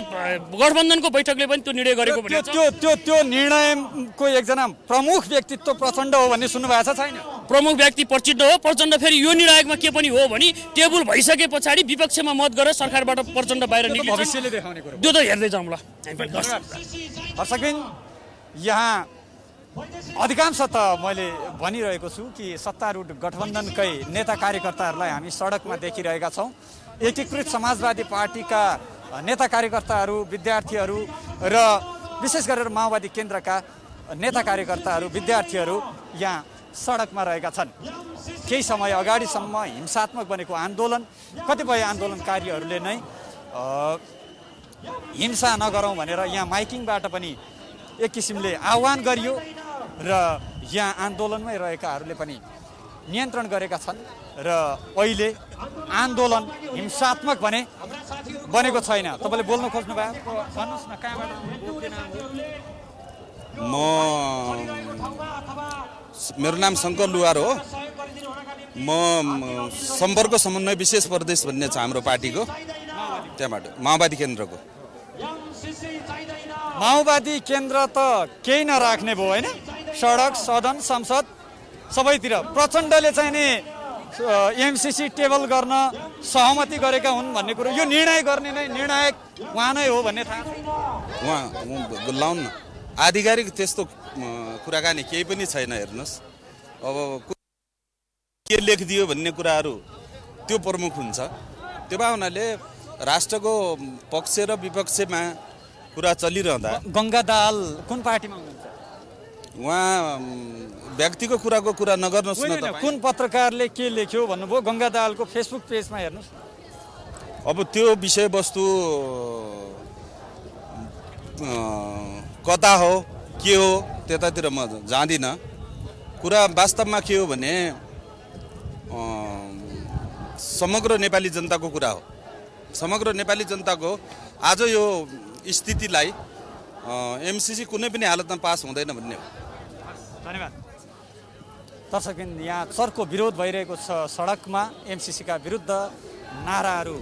गठबन्धनको बैठकले पनि त्यो निर्णय गरेको भनेको छ। त्यो निर्णयको एकजना प्रमुख व्यक्तित्व प्रचण्ड हो भन्ने सुन्नु भएको छ छैन? प्रमुख व्यक्ति प्रचण्ड हो। प्रचण्ड फेरि यो निर्णायकमा के पनि हो भने टेबल भइसके पछाडि विपक्षमा मत गरेर सरकारबाट प्रचण्ड बाहिर निक्लिन्छ, भविष्यले देखाउने कुरा। त्यो त हेर्दै जाउँ ल। हर्षकिन, यहाँ अधिकांश त मैले भनिरहेको छु कि सत्तारूढ गठबन्धनकै नेता कार्यकर्ताहरूलाई हामी सडकमा देखिरहेका छौँ। एकीकृत समाजवादी पार्टीका नेता कार्यकर्ताहरू, विद्यार्थीहरू र विशेष गरेर माओवादी केन्द्रका नेता कार्यकर्ताहरू, विद्यार्थीहरू यहाँ सडकमा रहेका छन्। केही समय अगाडिसम्म हिंसात्मक बनेको आन्दोलन, कतिपय आन्दोलनकारीहरूले नै हिंसा नगरौँ भनेर यहाँ माइकिङबाट पनि एक किसिमले आह्वान गरियो र यहाँ आन्दोलनमै रहेकाहरूले पनि नियन्त्रण गरेका छन् र अहिले आन्दोलन हिंसात्मक बनेको छैन। तपाईँले बोल्न खोज्नु भयो, भन्नुहोस् न कहाँबाट? मेरो नाम शङ्कर लुहार हो। म सम्पर्क समन्वय विशेष प्रदेश भन्ने छ हाम्रो पार्टीको, त्यहाँबाट माओवादी केन्द्रको। माओवादी केन्द्र त केही नराख्ने भयो होइन? सडक, सदन, संसद सबैतिर प्रचण्डले चाहिँ नि एमसीसी टेबल गर्न सहमति गरेका हुन् भन्ने कुरो, यो निर्णय गर्ने नै निर्णायक उहाँ नै हो भन्ने थाहा उहाँ लाउन् न। आधिकारिक त्यस्तो कुराकानी केही पनि छैन। हेर्नुहोस्, अब के लेखिदियो भन्ने कुराहरू त्यो प्रमुख हुन्छ। त्यो भए हुनाले राष्ट्रको पक्ष र विपक्षमा कुरा चलिरहँदा गङ्गा दाहाल कुन पार्टीमा हुनुहुन्छ? उहाँ व्यक्तिको कुरा नगर्नुहोस् न। कुन पत्रकारले के लेख्यो भन्नुभयो? गङ्गा दाहालको फेसबुक पेजमा हेर्नुहोस्। अब त्यो विषयवस्तु कता हो के हो त्यतातिर म जाँदिनँ। कुरा वास्तवमा के हो भने समग्र नेपाली जनताको कुरा हो। समग्र नेपाली जनताको आज यो स्थितिलाई एमसीसी कुनै पनि हालतमा पास हुँदैन भन्ने हो। धन्यवाद। दर्शकबिन, यहाँ चर्को विरोध भइरहेको छ सडकमा। एमसीसीका विरुद्ध नाराहरू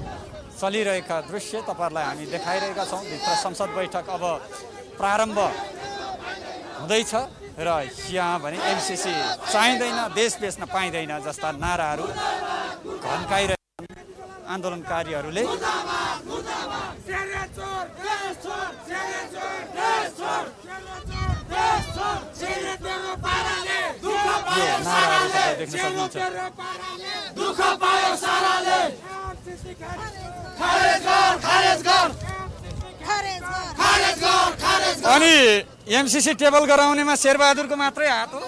चलिरहेका दृश्य तपाईँहरूलाई हामी देखाइरहेका छौँ। भित्र संसद बैठक अब प्रारम्भ हुँदैछ र यहाँ भने एमसीसी चाहिँदैन, देश बेच्न पाइँदैन जस्ता नाराहरू घन्काइरहेका आन्दोलनकारीहरूले। देख्न सक्नुहुन्छ। अनि एमसीसी टेबल गराउनेमा शेरबहादुरको मात्रै हात हो?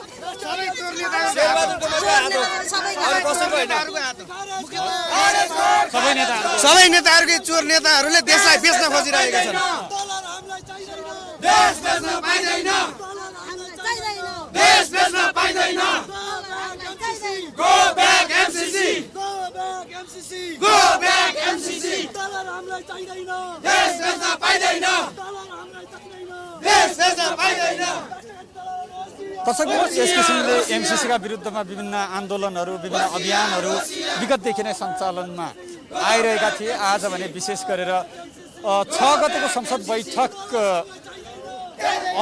सबै नेताहरूकै चोर नेताहरूले देशलाई बेच्न खोजिरहेका छन्। दर्शक, यस किसिमले एमसीसीका विरुद्धमा विभिन्न आन्दोलनहरू, विभिन्न अभियानहरू विगतदेखि नै सञ्चालनमा आइरहेका थिए। आज भने विशेष गरेर 6 गतेको संसद बैठक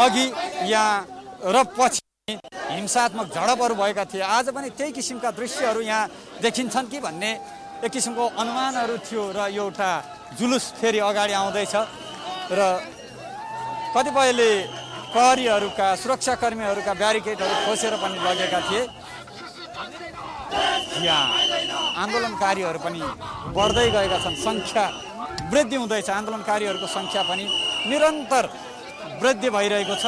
अघि यहाँ र पछि हिंसात्मक झडपहरू भएका थिए। आज पनि त्यही किसिमका दृश्यहरू यहाँ देखिन्छन् कि भन्ने एक किसिमको अनुमानहरू थियो र एउटा जुलुस फेरि अगाडि आउँदैछ र कतिपयले प्रहरीहरूका, सुरक्षाकर्मीहरूका ब्यारिकेडहरू खोसेर पनि लगेका थिए। यहाँ आन्दोलनकारीहरू पनि बढ्दै गएका छन्, सङ्ख्या वृद्धि हुँदैछ। आन्दोलनकारीहरूको सङ्ख्या पनि निरन्तर वृद्धि भइरहेको छ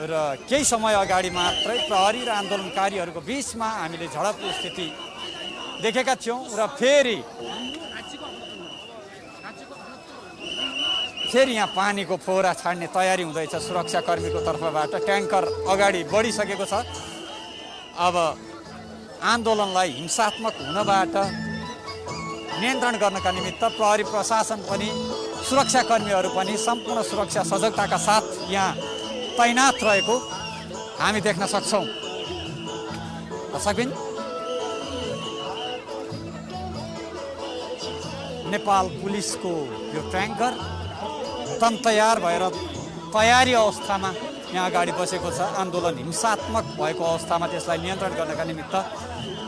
र केही समय अगाडि मात्रै प्रहरी र आन्दोलनकारीहरूको बिचमा हामीले झडपको स्थिति देखेका थियौँ र फेरि यहाँ पानीको फोहरा छाड्ने तयारी हुँदैछ सुरक्षाकर्मीको तर्फबाट। ट्याङ्कर अगाडि बढिसकेको छ। अब आन्दोलनलाई हिंसात्मक हुनबाट नियन्त्रण गर्नका निमित्त प्रहरी प्रशासन पनि, सुरक्षाकर्मीहरू पनि सम्पूर्ण सुरक्षा सजगताका साथ यहाँ तैनात रहेको हामी देख्न सक्छौँ। दर्शकबिन, नेपाल पुलिसको यो ट्याङ्कर तन तयार भएर तयारी अवस्थामा यहाँ अगाडि बसेको छ। आन्दोलन हिंसात्मक भएको अवस्थामा त्यसलाई नियन्त्रण गर्नका निमित्त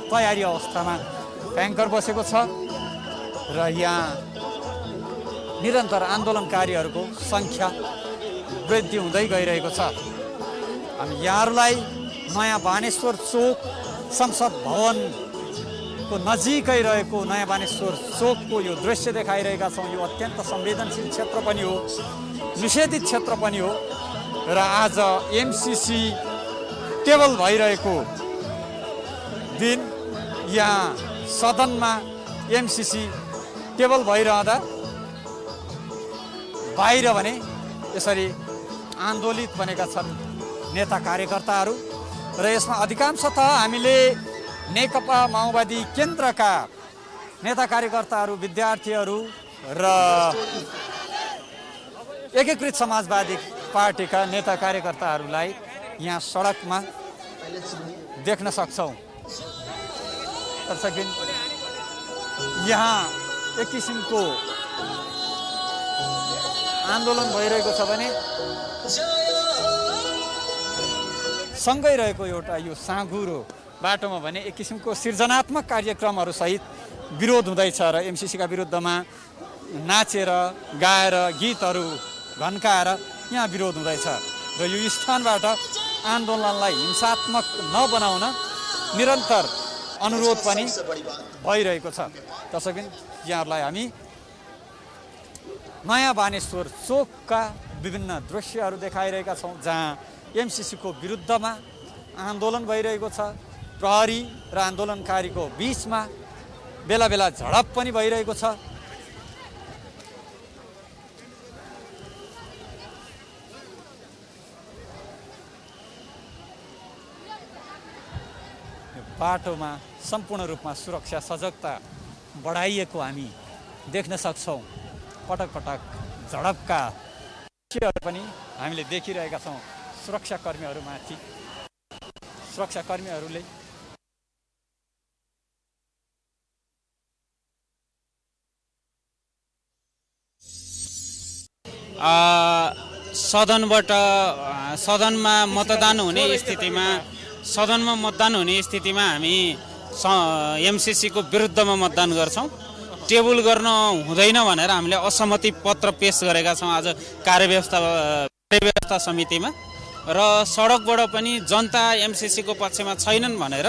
तयारी अवस्थामा ट्याङ्कर बसेको छ र यहाँ निरन्तर आन्दोलनकारीहरूको सङ्ख्या वृद्धि हुँदै गइरहेको छ। हामी यहाँहरूलाई नयाँ बानेश्वर चोक संसद भवनको नजिकै रहेको नयाँ बानेश्वर चोकको यो दृश्य देखाइरहेका छौँ। यो अत्यन्त संवेदनशील क्षेत्र पनि हो, निषेधित क्षेत्र पनि हो र आज एमसिसी टेबल भइरहेको दिन यहाँ सदनमा एमसिसी टेबल भइरहँदा बाहिर भने यसरी आन्दोलित बनेका छन् नेता कार्यकर्ताहरू र यसमा अधिकांशतः हामीले नेकपा माओवादी केन्द्रका नेता कार्यकर्ताहरू, विद्यार्थीहरू र एकीकृत समाजवादी पार्टीका नेता कार्यकर्ताहरूलाई यहाँ सडकमा देख्न सक्छौँ। दर्शकबिन, यहाँ एक किसिमको आन्दोलन भइरहेको छ भने सँगै रहेको एउटा यो साँघुरो बाटोमा भने एक किसिमको सृजनात्मक कार्यक्रमहरू सहित विरोध हुँदैछ र एमसिसीका विरुद्धमा नाचेर गाएर गीतहरू घन्काएर यहाँ विरोध हुँदैछ र यो स्थानबाट आन्दोलनलाई हिंसात्मक नबनाउन निरन्तर अनुरोध पनि भइरहेको छ। दर्शकबिन, यहाँहरूलाई हामी नयाँ बानेश्वर चोकका विभिन्न दृश्यहरू देखाइरहेका छौँ जहाँ एमसिसीको विरुद्धमा आन्दोलन भइरहेको छ। प्रहरी र आन्दोलनकारीको बीचमा बेला बेला झडप पनि भइरहेको छ। बाटोमा सम्पूर्ण रूपमा सुरक्षा सजगता बढाइएको हामी देख्न सक्छौँ। पटक पटक झडपका दृश्यहरू पनि हामीले देखिरहेका छौँ। सुरक्षाकर्मीहरूले सदनमा मतदान हुने स्थितिमा हामी एमसिसीको विरुद्धमा मतदान गर्छौँ। टेबल गर्न हुँदैन भनेर हामीले असहमति पत्र पेश गरेका छौँ आज कार्यव्यवस्था समितिमा र सडकबाट पनि जनता एमसिसीको पक्षमा छैनन् भनेर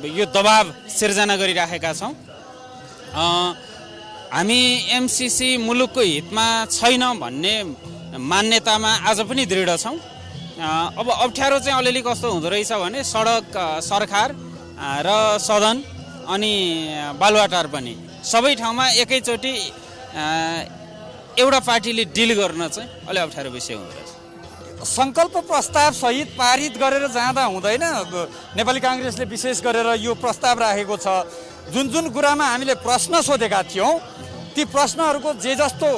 यो दबाब सिर्जना गरिराखेका छौँ। हामी एमसिसी मुलुकको हितमा छैन भन्ने मान्यतामा आज पनि दृढ छौँ। अब अप्ठ्यारो चाहिँ अलिअलि कस्तो हुँदो रहेछ भने सडक, सरकार र सदन अनि बालुवाटार पनि सबै ठाउँमा एकैचोटि एउटा पार्टीले डिल गर्न चाहिँ अलि अप्ठ्यारो विषय हुँदो रहेछ। सङ्कल्प प्रस्ताव सहित पारित गरेर जाँदा हुँदैन। नेपाली काङ्ग्रेसले विशेष गरेर यो प्रस्ताव राखेको छ। जुन जुन कुरामा हामीले प्रश्न सोधेका थियौँ ती प्रश्नहरूको जे जस्तो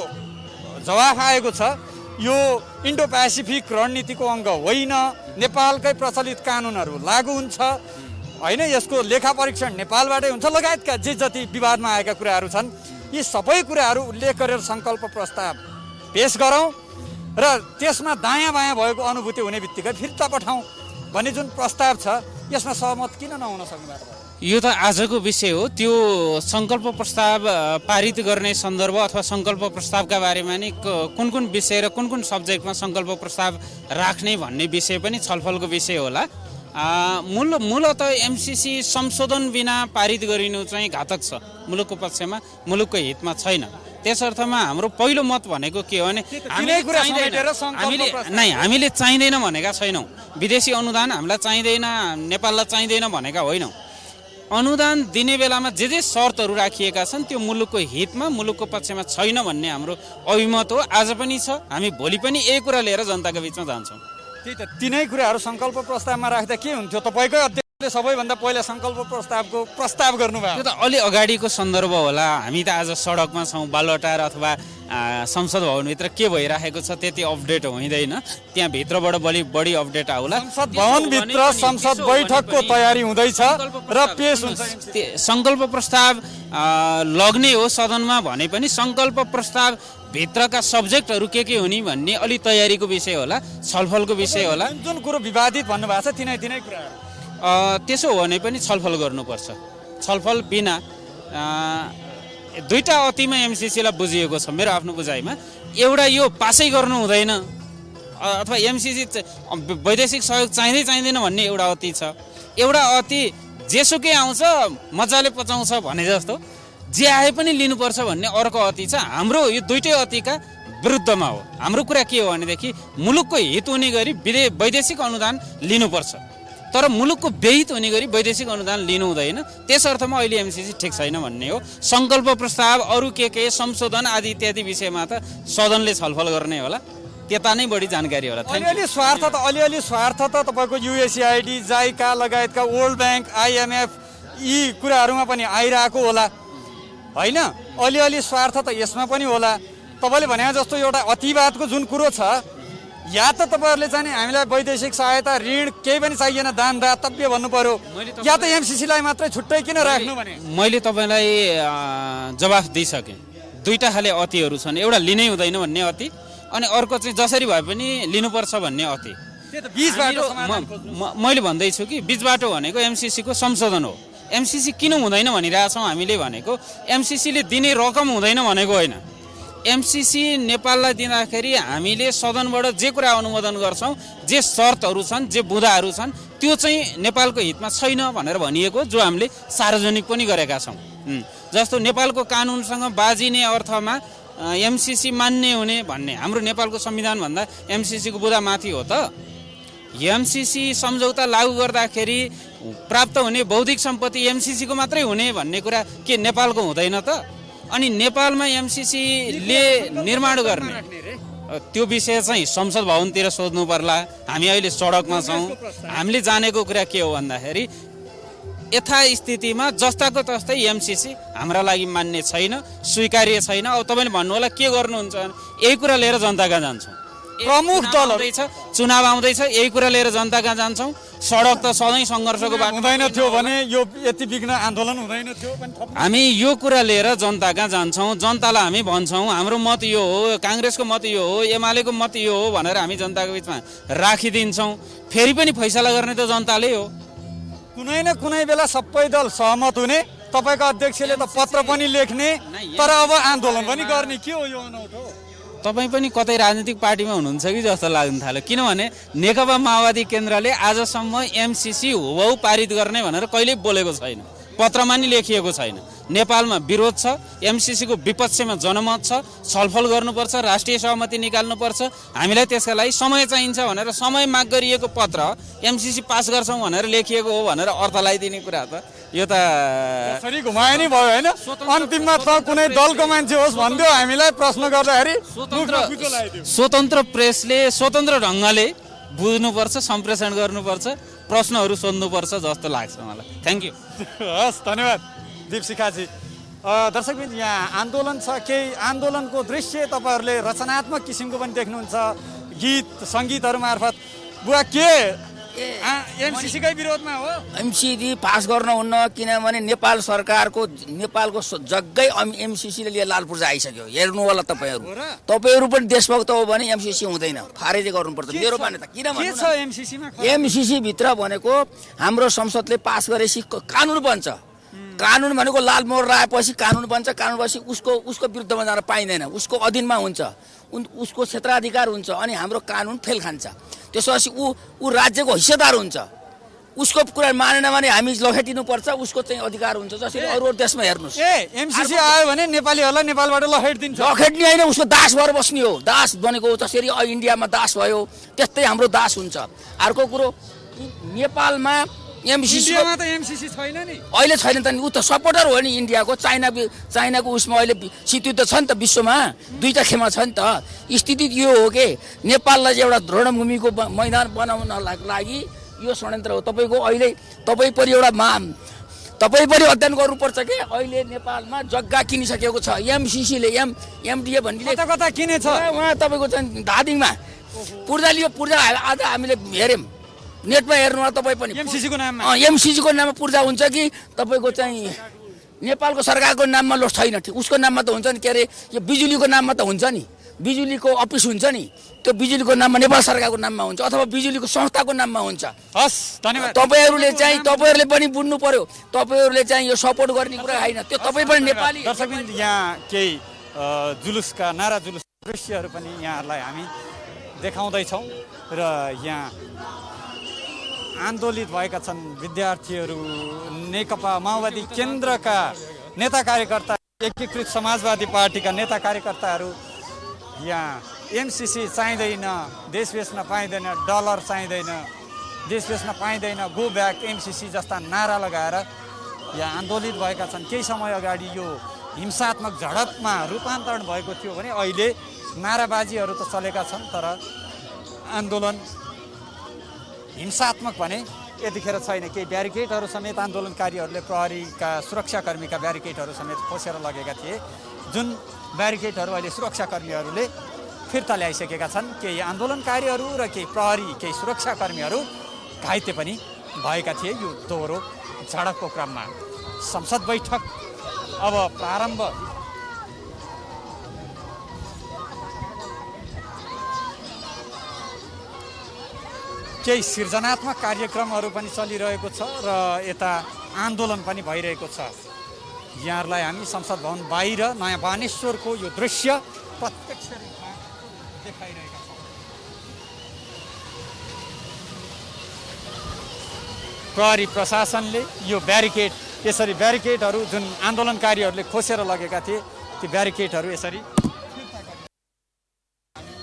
जवाफ आएको छ यो इन्डो पेसिफिक रणनीतिको अङ्ग होइन, नेपालकै प्रचलित कानुनहरू लागू हुन्छ होइन, यसको लेखा परीक्षण नेपालबाटै हुन्छ लगायतका जे जति विवादमा आएका कुराहरू छन् यी सबै कुराहरू उल्लेख गरेर सङ्कल्प प्रस्ताव पेश गरौँ र त्यसमा दायाँ बायाँ भएको अनुभूति हुने बित्तिकै फिर्ता पठाउँ भन्ने जुन प्रस्ताव छ यसमा सहमत किन नहुन सक्नुभएको? यो त आजको विषय हो। त्यो सङ्कल्प प्रस्ताव पारित गर्ने सन्दर्भ अथवा सङ्कल्प प्रस्तावका बारेमा नि कुन कुन विषय र कुन कुन सब्जेक्टमा सङ्कल्प प्रस्ताव राख्ने भन्ने विषय पनि छलफलको विषय होला। मूलत एमसिसी संशोधन बिना पारित गरिनु चाहिँ घातक छ, मुलुकको पक्षमा मुलुकको हितमा छैन। त्यसर्थमा हाम्रो पहिलो मत भनेको के हो भने हामीले चाहिँदैन भनेका छैनौँ। विदेशी अनुदान हामीलाई चाहिँदैन, नेपाललाई चाहिँदैन भनेका होइनौँ। अनुदान दिने बेलामा जे शर्तहरू राखिएका छन् त्यो मुलुकको हितमा, मुलुकको पक्षमा छैन भन्ने हाम्रो अभिमत हो। आज पनि छ, हामी भोलि पनि यही कुरा लिएर जनताको बिचमा जान्छौँ। त्यही त, तिनै कुराहरू सङ्कल्प प्रस्तावमा राख्दा के हुन्थ्यो? तपाईँकै सबैभन्दा पहिला सङ्कल्प प्रस्तावको प्रस्ताव गर्नुभयो। त्यो त अलि अगाडिको सन्दर्भ होला। हामी त आज सडकमा छौँ, बालुवाटार अथवा संसद भवनभित्र के भइरहेको छ त्यति अपडेट हुँदैन, त्यहाँ भित्रबाट बढी अपडेट आउला। संसद भवनभित्र संसद बैठकको तयारी हुँदैछ र पेश हुन्छ। सङ्कल्प प्रस्ताव लग्ने हो सदनमा भने पनि सङ्कल्प प्रस्ताव भित्रका सब्जेक्टहरू के हुने भन्ने अलि तयारीको विषय होला, छलफलको विषय होला। जुन कुरो विवादित भन्नुभएको छ तिनै कुराहरू त्यसो हो भने पनि छलफल गर्नुपर्छ। छलफल बिना दुईटा अतिमा एमसिसीलाई बुझिएको छ मेरो आफ्नो बुझाइमा। एउटा यो पासै गर्नु हुँदैन अथवा एमसिसी वैदेशिक सहयोग चाहिँदैन भन्ने एउटा अति छ। एउटा अति जेसुकै आउँछ मजाले पचाउँछ भने जस्तो जे आए पनि लिनुपर्छ भन्ने अर्को अति छ। हाम्रो यो दुईटै अतिका विरुद्धमा हो। हाम्रो कुरा के हो भनेदेखि मुलुकको हित हुने गरी वैदेशिक अनुदान लिनुपर्छ, तर मुलुकको बेहित हुने गरी वैदेशिक अनुदान लिनु हुँदैन। त्यस अर्थमा अहिले एमसिसी ठिक छैन भन्ने हो। सङ्कल्प प्रस्ताव अरू के संशोधन आदि इत्यादि विषयमा त सदनले छलफल गर्ने होला, त्यता नै बढी जानकारी होला। अलिअलि स्वार्थ त तपाईँको युएसएआइडी, जाइका लगायतका वर्ल्ड ब्याङ्क, आइएमएफ यी कुराहरूमा पनि आइरहेको होला होइन? अलिअलि स्वार्थ त यसमा पनि होला। तपाईँले भने जस्तो एउटा अतिवादको जुन कुरो छ, या त तपाईँहरूले चाहिँ हामीलाई वैदेशिक सहायता ऋण केही पनि चाहिएन, दान दातव्य भन्नु पर्यो, या त एमसिसीलाई मात्रै छुट्टै किन राख्नु भने? मैले तपाईँलाई जवाफ दिइसकेँ। दुईटा खाले अतिहरू छन्, एउटा लिनै हुँदैन भन्ने अति अनि अर्को चाहिँ जसरी भए पनि लिनुपर्छ भन्ने अति। मैले भन्दैछु कि बिच बाटो भनेको एमसिसीको संशोधन हो। एमसिसी किन हुँदैन भनिरहेछौँ हामीले भनेको एमसिसीले दिने रकम हुँदैन भनेको होइन। एमसिसी नेपाललाई दिँदाखेरि हामीले सदनबाट जे कुरा अनुमोदन गर्छौँ, जे शर्तहरू छन्, जे बुँदाहरू छन्, त्यो चाहिँ नेपालको हितमा छैन भनेर भनिएको, जो हामीले सार्वजनिक पनि गरेका छौँ। जस्तो नेपालको कानुनसँग बाजिने अर्थमा एमसिसी मान्ने हुने भन्ने हाम्रो नेपालको संविधानभन्दा एमसिसीको बुँदा माथि हो त। एमसिसी सम्झौता लागू गर्दाखेरि प्राप्त हुने बौद्धिक सम्पत्ति एमसिसीको मात्रै हुने भन्ने कुरा के नेपालको हुँदैन त? अनि नेपालमा एमसिसीले निर्माण गर्ने त्यो विषय चाहिँ संसद भवनतिर सोध्नु पर्ला। हामी अहिले सडकमा छौँ। हामीले जानेको कुरा के हो भन्दाखेरि यथास्थितिमा जस्ताको तस्तै एमसिसी हाम्रा लागि मान्य छैन, स्वीकार्य छैन। अब तपाईँले भन्नु होला के गर्नुहुन्छ? यही कुरा लिएर जनता कहाँ जान्छौँ? प्रमुख दल आउँदैछ, चुनाव आउँदैछ, यही कुरा लिएर जनता कहाँ जान्छौँ? सडक त सधैँ सङ्घर्षको बाटो हुँदैन थियो भने यो यति बिघ्न आन्दोलन हुँदैन थियो। हामी यो कुरा लिएर जनता कहाँ जान्छौँ? जनतालाई हामी भन्छौँ हाम्रो मत यो हो, काङ्ग्रेसको मत यो हो, एमालेको मत यो हो भनेर हामी जनताको बिचमा राखिदिन्छौँ। फेरि पनि फैसला गर्ने त जनताले हो। कुनै न कुनै बेला सबै दल सहमत हुने, तपाईँको अध्यक्षले त पत्र पनि लेख्ने, तर अब आन्दोलन पनि गर्ने। के हो यो अनौठो? तपाईँ पनि कतै राजनीतिक पार्टीमा हुनुहुन्छ कि जस्तो लाग्न थाल्यो। किनभने नेकपा माओवादी केन्द्रले आजसम्म एमसिसी हुबहु पारित गर्ने भनेर कहिल्यै बोलेको छैन, पत्रमा नि लेखिएको छैन। नेपालमा विरोध छ, एमसिसीको विपक्षमा जनमत छ, छलफल गर्नुपर्छ, राष्ट्रिय सहमति निकाल्नुपर्छ। हामीलाई त्यसका लागि समय चाहिन्छ भनेर समय माग गरिएको पत्र एमसिसी पास गर्छौँ भनेर लेखिएको हो भनेर अर्थ लगाइदिने कुरा त यो त यसरी घुमाए नि भयो होइन? अन्तिममा त कुनै दलको मान्छे होस् भनिदियो, हामीलाई प्रश्न गर्दाखेरि स्वतन्त्र प्रेसले स्वतन्त्र ढङ्गले बुझ्नुपर्छ, सम्प्रेषण गर्नुपर्छ, प्रश्नहरू सोध्नुपर्छ जस्तो लाग्छ मलाई। Thank you. हस्, धन्यवाद दीप शिखाजी। दर्शकबिन, यहाँ आन्दोलन छ, केही आन्दोलनको दृश्य तपाईँहरूले रचनात्मक किसिमको पनि देख्नुहुन्छ गीत सङ्गीतहरू मार्फत। बुवा के एमसिसीकै विरोधमा हो? एमसिसी पास गर्नुहुन्न, किनभने नेपालको जग्गै एमसिसीले लिएर लालपुर्जा आइसक्यो। हेर्नु होला तपाईँहरू पनि देशभक्त हो भने एमसिसी हुँदैन, खारेज गर्नुपर्छ मेरो मान्यता। किन एमसिसी भित्र भनेको हाम्रो संसदले पास गरेपछि कानुन बन्छ। कानुन भनेको लाल मोहर लगाएपछि कानुन बन्छ। कानुन भएपछि उसको विरुद्धमा जान पाइँदैन, उसको अधीनमा हुन्छ, उसको क्षेत्राधिकार हुन्छ। अनि हाम्रो कानुन फेल खान्छ। त्यसपछि ऊ राज्यको हिस्सेदार हुन्छ। उसको कुरा मानेन भने हामी लखेटिनुपर्छ, उसको चाहिँ अधिकार हुन्छ। जसरी अरू देशमा हेर्नुहोस्, एमसिसी आयो भने नेपालीहरूलाई नेपालबाट लखेटिदिन्छ। लखेट्ने होइन, उसको दास भएर बस्ने हो। दास भनेको जसरी इन्डियामा दास भयो त्यस्तै हाम्रो दास हुन्छ। अर्को कुरो, नेपालमा इन्डियामा त एमसिसी छैन नि, अहिले छैन त नि। ऊ त सपोर्टर हो नि इन्डियाको। चाइनाको उसमा अहिले शीतयुद्ध छ नि त विश्वमा, दुईटा खेमा छ नि त। स्थिति यो हो कि नेपाललाई चाहिँ एउटा रणभूमिको मैदान बनाउनको लागि यो षड्यन्त्र हो। तपाईँको अहिले तपाईँ पनि एउटा तपाईँ पनि अध्ययन गर्नुपर्छ कि अहिले नेपालमा जग्गा किनिसकेको छ एमसिसीले एमडिए भन्ने कता किनेछ उहाँ तपाईँको चाहिँ धादिङमा पूर्जा लियो। पूर्जा आज हामीले हेऱ्यौँ नेटमा हेर्नु तपाईँ पनि एमसिसीको नाममा एमसिसीको नाममा पूर्जा हुन्छ कि तपाईँको चाहिँ नेपालको सरकारको नाममा लो छैन। उसको नाममा त हुन्छ नि, के अरे यो बिजुलीको नाममा त हुन्छ नि, बिजुलीको अफिस हुन्छ नि, त्यो बिजुलीको नाममा नेपाल सरकारको नाममा हुन्छ अथवा बिजुलीको संस्थाको नाममा हुन्छ। हस् धन्यवाद। तपाईँहरूले पनि बुझ्नु पर्यो, तपाईँहरूले चाहिँ यो सपोर्ट गर्ने कुरा होइन, त्यो तपाईँ पनि नेपाली। दर्शकबिन यहाँ केही जुलुसका नारा जुलुस दृश्यहरू पनि यहाँहरूलाई हामी देखाउँदैछौँ र यहाँ आन्दोलित भएका छन् विद्यार्थीहरू, नेकपा माओवादी केन्द्रका नेता कार्यकर्ता, एकीकृत समाजवादी पार्टीका नेता कार्यकर्ताहरू यहाँ एमसिसी चाहिँदैन, देश बेच्न पाइँदैन, डलर चाहिँदैन, देश बेच्न पाइँदैन, गो ब्याक एमसिसी जस्ता नारा लगाएर यहाँ आन्दोलित भएका छन्। केही समय अगाडि यो हिंसात्मक झडपमा रूपान्तरण भएको थियो भने अहिले नाराबाजीहरू त चलेका छन्, तर आन्दोलन हिंसात्मक भने यतिखेर छैन। केही ब्यारिकेडहरू समेत आन्दोलनकारीहरूले प्रहरीका सुरक्षाकर्मीका ब्यारिकेडहरू समेत खोसेर लगेका थिए, जुन ब्यारिकेडहरू अहिले सुरक्षाकर्मीहरूले फिर्ता ल्याइसकेका छन्। केही आन्दोलनकारीहरू र केही प्रहरी, केही सुरक्षाकर्मीहरू घाइते पनि भएका थिए यो दोहोरो झडपको क्रममा। संसद बैठक अब प्रारम्भ केही सृजनात्मक कार्यक्रमहरू पनि चलिरहेको छ र यता आन्दोलन पनि भइरहेको छ। यहाँहरूलाई हामी संसद भवन बाहिर नयाँ बानेश्वरको यो दृश्य प्रत्यक्ष रूपमा देखाइरहेका छौँ। प्रहरी प्रशासनले यो ब्यारिकेड, यसरी ब्यारिकेडहरू जुन आन्दोलनकारीहरूले खोसेर लगेका थिए ती ब्यारिकेडहरू यसरी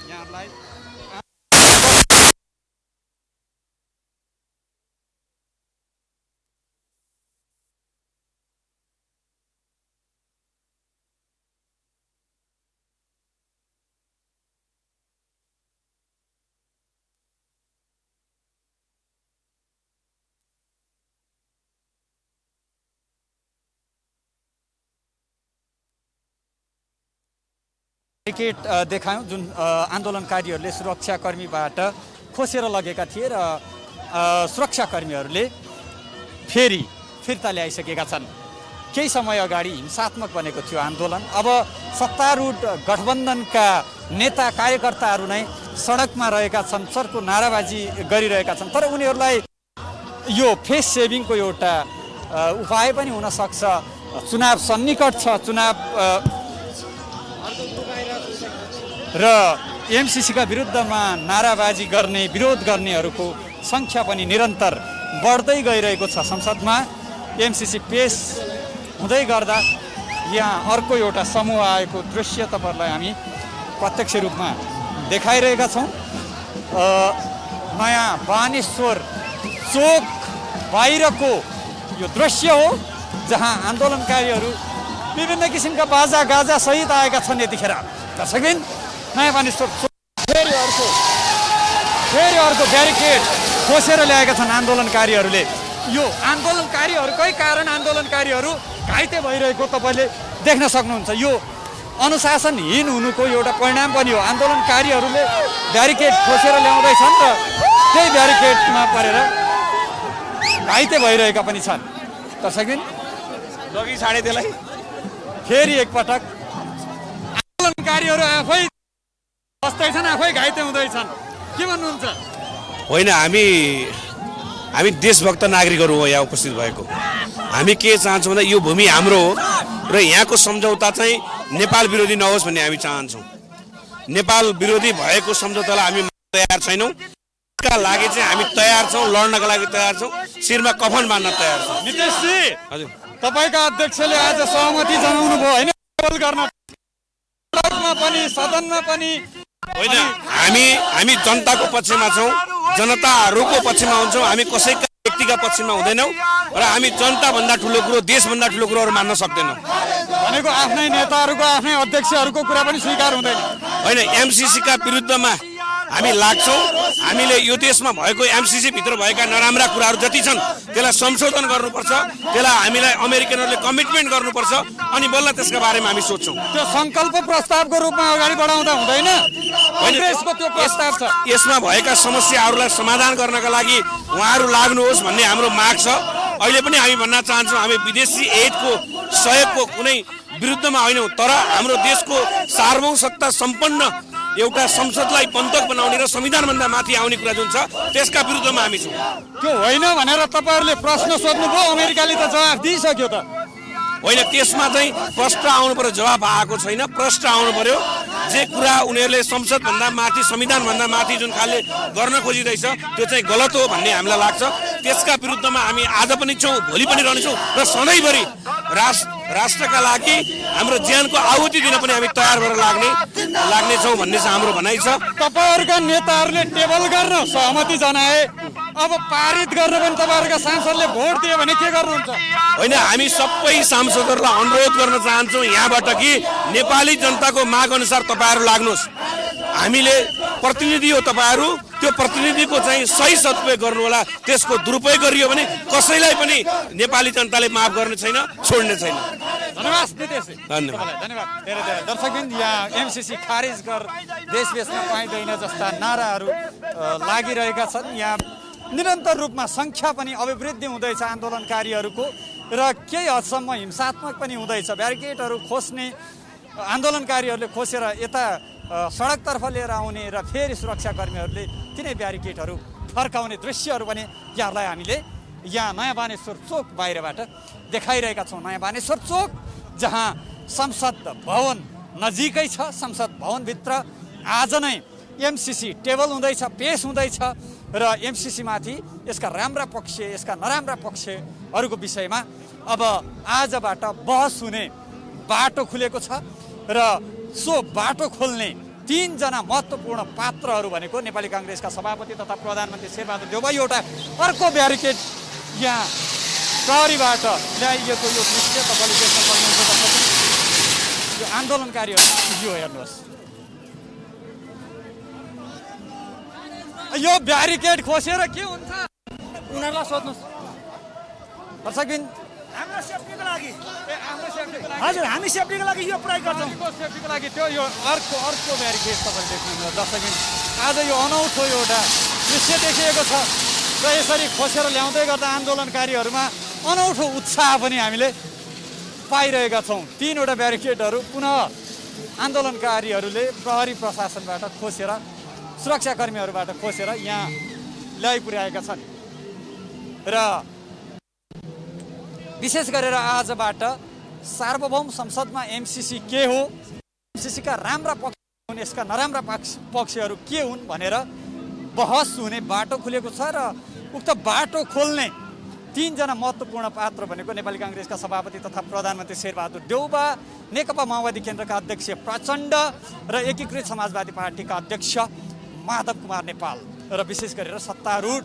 यहाँहरूलाई ब्यारिकेड देखायौँ जुन आन्दोलनकारीहरूले सुरक्षाकर्मीबाट खोसेर लगेका थिए र सुरक्षाकर्मीहरूले फेरि फिर्ता ल्याइसकेका छन्। केही समय अगाडि हिंसात्मक बनेको थियो आन्दोलन। अब सत्तारूढ गठबन्धनका नेता कार्यकर्ताहरू नै सडकमा रहेका छन्, चर्को नाराबाजी गरिरहेका छन्, तर उनीहरूलाई यो फेस सेभिङको एउटा उपाय पनि हुनसक्छ। चुनाव सन्निकट छ, चुनाव र एमसिसीका विरुद्धमा नाराबाजी गर्ने, विरोध गर्नेहरूको सङ्ख्या पनि निरन्तर बढ्दै गइरहेको छ। संसदमा एमसिसी पेस हुँदै गर्दा यहाँ अर्को एउटा समूह आएको दृश्य तपाईँहरूलाई हामी प्रत्यक्ष रूपमा देखाइरहेका छौँ। नयाँ बानेश्वर चोक बाहिरको यो दृश्य हो, जहाँ आन्दोलनकारीहरू विभिन्न किसिमका बाजा गाजा सहित आएका छन्। यतिखेर दर्शकबिन नयाँ बानेश्वर चोक फेरि अर्को ब्यारिकेड खोसेर ल्याएका छन् आन्दोलनकारीहरूले। यो आन्दोलनकारीहरूकै कारण आन्दोलनकारीहरू घाइते भइरहेको तपाईँले देख्न सक्नुहुन्छ। यो अनुशासनहीन हुनुको एउटा परिणाम पनि हो। आन्दोलनकारीहरूले ब्यारिकेड खोसेर ल्याउँदैछन् र त्यही ब्यारिकेडमा परेर घाइते भइरहेका पनि छन्। दर्शकबिन लगी छाडे त्यसलाई फेरि एकपटक आन्दोलनकारीहरू आफै बस्दैछन्, आफै घाइते हुँदैछन्। के भन्नुहुन्छ? होइन, हामी देशभक्त नागरिकहरू हो यहाँ उपस्थित भएको। हामी के चाहन्छौँ भन्दा यो भूमि हाम्रो हो र यहाँको सम्झौता चाहिँ नेपाल विरोधी नहोस् भन्ने हामी चाहन्छौँ। नेपाल विरोधी भएको सम्झौतालाई हामी तयार छैनौँ। त्यसका लागि चाहिँ हामी तयार छौँ, लड्नका लागि तयार छौँ, शिरमा कफन बाँध्न तयार छौँ। नितेशजी, हजुर, तपाईँका अध्यक्षले आज सहमति जनाउनु भयो होइन गर्न पनि, सदनमा पनि होइन। हामी जनताको पक्षमा छौँ, जनताहरूको पक्षमा हुन्छौँ। हामी कसैका व्यक्तिका पक्षमा हुँदैनौँ र हामी जनताभन्दा ठुलो कुरो, देशभन्दा ठुलो कुरोहरू मान्न सक्दैनौँ। भनेको आफ्नै नेताहरूको, आफ्नै अध्यक्षहरूको कुरा पनि स्वीकार हुँदैन। होइन, एमसिसीका विरुद्धमा हामी लाग्छौँ। हामीले यो देशमा भएको एमसिसी भित्र भएका नराम्रा कुराहरू जति छन् त्यसलाई संशोधन गर्नुपर्छ, त्यसलाई हामीलाई अमेरिकनहरूले कमिटमेन्ट गर्नुपर्छ, अनि बल्ल त्यसका बारेमा हामी सोध्छौँ। त्यो सङ्कल्प प्रस्तावको रूपमा अगाडि बढाउँदा हुँदैन? काङ्ग्रेसको त्यो प्रस्ताव छ। यसमा भएका समस्याहरूलाई समाधान गर्नका लागि उहाँहरू लाग्नुहोस् भन्ने हाम्रो माग छ। अहिले पनि हामी भन्न चाहन्छौँ, हामी विदेशी एडको सहयोगको कुनै विरुद्धमा होइनौँ, तर हाम्रो देशको सार्वभौम सत्ता सम्पन्न एउटा संसदलाई बन्धक बनाउने र संविधानभन्दा माथि आउने कुरा जुन छ त्यसका विरुद्धमा हामी छौँ। त्यो होइन भनेर तपाईँहरूले प्रश्न सोध्नुभयो, अमेरिकाले त जवाफ दिइसक्यो त। होइन, त्यसमा चाहिँ प्रश्न आउनु पर्यो, जवाब आएको छैन। प्रश्न आउनु पर्यो जे कुरा उनीहरूले संसदभन्दा माथि संविधानभन्दा माथि जुन खाले गर्न खोजिरहेछ त्यो चाहिँ गलत हो भन्ने हामीलाई लाग्छ। त्यसका विरुद्धमा हामी आज पनि छौँ, भोलि पनि रहनेछौँ र सधैँभरि राष्ट्रका लागि हाम्रो ज्यानको आहुति दिन पनि हामी तयार भएर लाग्नेछौँ भन्ने चाहिँ हाम्रो भनाइ छ। तपाईँहरूका नेताहरूले टेबल गर्न सहमति जनाए, अब पारित गर्न पनि तपाईँहरूका सांसदले भोट दियो भने के गर्नुहुन्छ? होइन, हामी सबै सांसदहरूलाई अनुरोध गर्न चाहन्छौँ यहाँबाट कि नेपाली जनताको माग अनुसार तपाईँहरू लाग्नुहोस्। हामीले प्रतिनिधि हो तपाईँहरू, त्यो प्रतिनिधिको चाहिँ सही सदुपयोग गर्नु होला। त्यसको दुरुपयोग गरियो भने कसैलाई पनि नेपाली जनताले माफ गर्ने छैन, छोड्ने छैन। धन्यवाद नितेश। धन्यवाद। धन्यवाद धेरै धेरै। दर्शकबिन, यहाँ एमसिसी खारिज कर, देश बेच्न पाइँदैन जस्ता नाराहरू लागिरहेका छन्। यहाँ निरन्तर रूपमा सङ्ख्या पनि अभिवृद्धि हुँदैछ आन्दोलनकारीहरूको र केही हदसम्म हिंसात्मक पनि हुँदैछ। ब्यारिकेडहरू खोज्ने आन्दोलनकारीहरूले खोसेर यता सडकतर्फ लिएर आउने र फेरि सुरक्षाकर्मीहरूले तिनै ब्यारिकेडहरू फर्काउने दृश्यहरू पनि यहाँलाई हामीले यहाँ नयाँ बानेश्वर चोक बाहिरबाट देखाइरहेका छौँ। नयाँ बानेश्वर चोक जहाँ संसद भवन नजिकै छ। संसद भवनभित्र आज नै एमसिसी टेबल हुँदैछ, पेस हुँदैछ र एमसिसीमाथि यसका राम्रा पक्ष, यसका नराम्रा पक्षहरूको विषयमा अब आजबाट बहस हुने बाटो खुलेको छ र सो बाटो खोल्ने तीनजना महत्त्वपूर्ण पात्रहरू भनेको नेपाली काङ्ग्रेसका सभापति तथा प्रधानमन्त्री शेरबहादुर देउवा। एउटा अर्को ब्यारिकेड यहाँ प्रहरीबाट ल्याइएको यो दृश्य तपाईँले देख्न सक्नुहुन्छ। यो आन्दोलनकारीहरू यो हेर्नुहोस्, यो ब्यारिकेड खोसेर के हुन्छ उनीहरूलाई सोध्नुहोस्। दर्शकबिन, हाम्रो सेफ्टीको लागि, हजुर हामी सेफ्टीको लागि यो प्रयोग गर्छौँ। सेफ्टीको लागि त्यो यो अर्को ब्यारिकेड तपाईँले देख्नुहुन्छ। दर्शकबिन, आज यो अनौठो एउटा दृश्य देखिएको छ र यसरी खोसेर ल्याउँदै गर्दा आन्दोलनकारीहरूमा अनौठो उत्साह पनि हामीले पाइरहेका छौँ। तीनवटा ब्यारिकेडहरू पुनः आन्दोलनकारीहरूले प्रहरी प्रशासनबाट खोसेर, सुरक्षाकर्मीहरूबाट खोसेर यहाँ ल्याइपुर्याएका छन् र विशेष गरेर आजबाट सार्वभौम संसदमा एमसिसी के हो, एमसिसीका राम्रा पक्ष हुन्, यसका नराम्रा पक्षहरू के हुन् भनेर बहस हुने बाटो खुलेको छ र उक्त बाटो खोल्ने तीनजना महत्त्वपूर्ण पात्र भनेको नेपाली काङ्ग्रेसका सभापति तथा प्रधानमन्त्री शेरबहादुर देउवा, नेकपा माओवादी केन्द्रका अध्यक्ष प्रचण्ड र एकीकृत समाजवादी पार्टीका अध्यक्ष माधव कुमार नेपाल र विशेष गरेर सत्तारूढ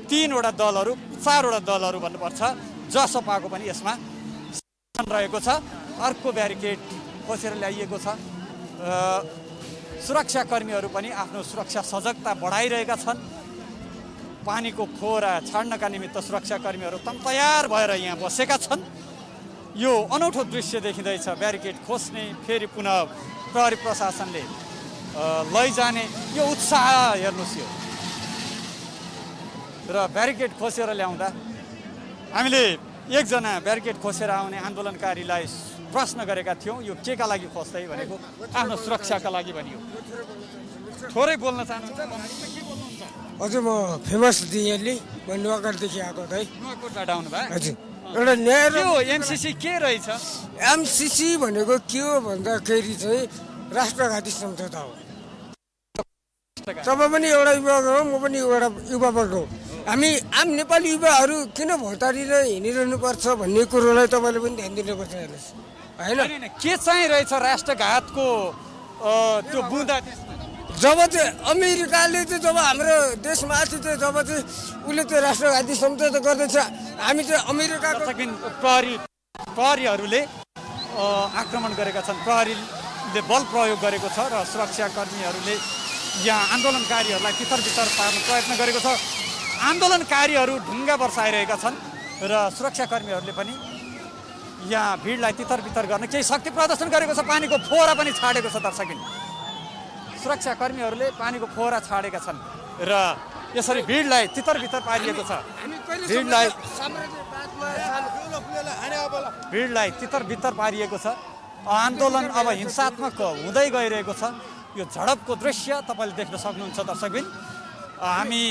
चारवटा दलहरू भन्नुपर्छ। जसपाको पनि यसमा रहेको छ। अर्को ब्यारिकेड खोसेर ल्याइएको छ। सुरक्षाकर्मीहरू पनि आफ्नो सुरक्षा सजगता बढाइरहेका छन्। पानीको खोरा छाड्नका निमित्त सुरक्षाकर्मीहरू तम तयार भएर यहाँ बसेका छन्। यो अनौठो दृश्य देखिँदैछ। ब्यारिकेड खोज्ने, फेरि पुनः प्रहरी प्रशासनले लैजाने, यो उत्साह हेर्नुहोस्। यो र ब्यारिकेड खोसेर ल्याउँदा हामीले एकजना ब्यारिकेड खोसेर आउने आन्दोलनकारीलाई प्रश्न गरेका थियौँ, यो के का लागि खोज्दै भनेको आफ्नो सुरक्षाका लागि भनियो। थोरै बोल्न चाहनुहुन्छ? हजुर, म फेमस दिएली, म नुवाकोटदेखि आएको है। नुवाकोटबाट आउनुभयो? हजुर। एउटा न्याय एमसिसी के रहेछ? एमसिसी भनेको के हो भन्दाखेरि चाहिँ राष्ट्रघाती सम्झौता हो। तपाईँ पनि एउटा युवक हो, म पनि एउटा युवक हो। हामी आम नेपाली युवाहरू किन भौतारिएर हिँडिरहनु पर्छ भन्ने कुरोलाई तपाईँले पनि ध्यान दिनुपर्छ। हेर्नुहोस्, होइन के चाहिँ रहेछ राष्ट्रघातको त्यो बुँदा? जब चाहिँ अमेरिकाले चाहिँ जब हाम्रो देशमाथि चाहिँ जब चाहिँ उसले त्यो राष्ट्रघाती सम्झौता गर्दैछ, हामी चाहिँ अमेरिकाको प्रहरीहरूले आक्रमण गरेका छन्। प्रहरीले बल प्रयोग गरेको छ र सुरक्षाकर्मीहरूले यहाँ आन्दोलनकारीहरूलाई तितर-बितर पार्न प्रयत्न गरेको छ। आन्दोलनकारीहरू ढुङ्गा बर्साइरहेका छन् र सुरक्षाकर्मीहरूले पनि यहाँ भिडलाई तितर-बितर गर्न केही शक्ति प्रदर्शन गरेको छ। पानीको फोहरा पनि छाडेको छ दर्शकबिन। सुरक्षाकर्मीहरूले पानीको फोहरा छाडेका छन् र यसरी भिडलाई तितर-बितर पारिएको छ। भिडलाई तितर-बितर पारिएको छ। आन्दोलन अब हिंसात्मक हुँदै गइरहेको छ। यो झडपको दृश्य तपाईँले देख्न सक्नुहुन्छ दर्शकबिन। हामी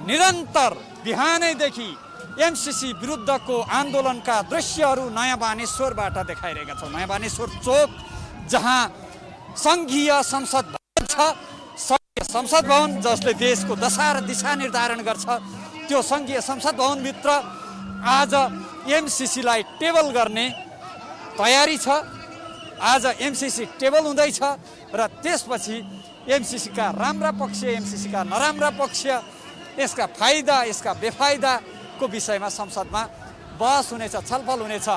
निरन्तर बिहानैदेखि एमसिसी विरुद्धको आन्दोलनका दृश्यहरू नयाँ बानेश्वरबाट देखाइरहेका छौँ। नयाँ बानेश्वर चोक जहाँ सङ्घीय संसद भवन छ, संसद भवन जसले देशको दशा र दिशा निर्धारण गर्छ, त्यो सङ्घीय संसद भवनभित्र आज एमसिसीलाई टेबल गर्ने तयारी छ। आज एमसिसी टेबल हुँदैछ र त्यसपछि एमसिसीका राम्रा पक्ष, एमसिसीका नराम्रा पक्ष, यसका फाइदा, यसका बेफाइदाको विषयमा संसदमा बहस हुनेछ, छलफल हुनेछ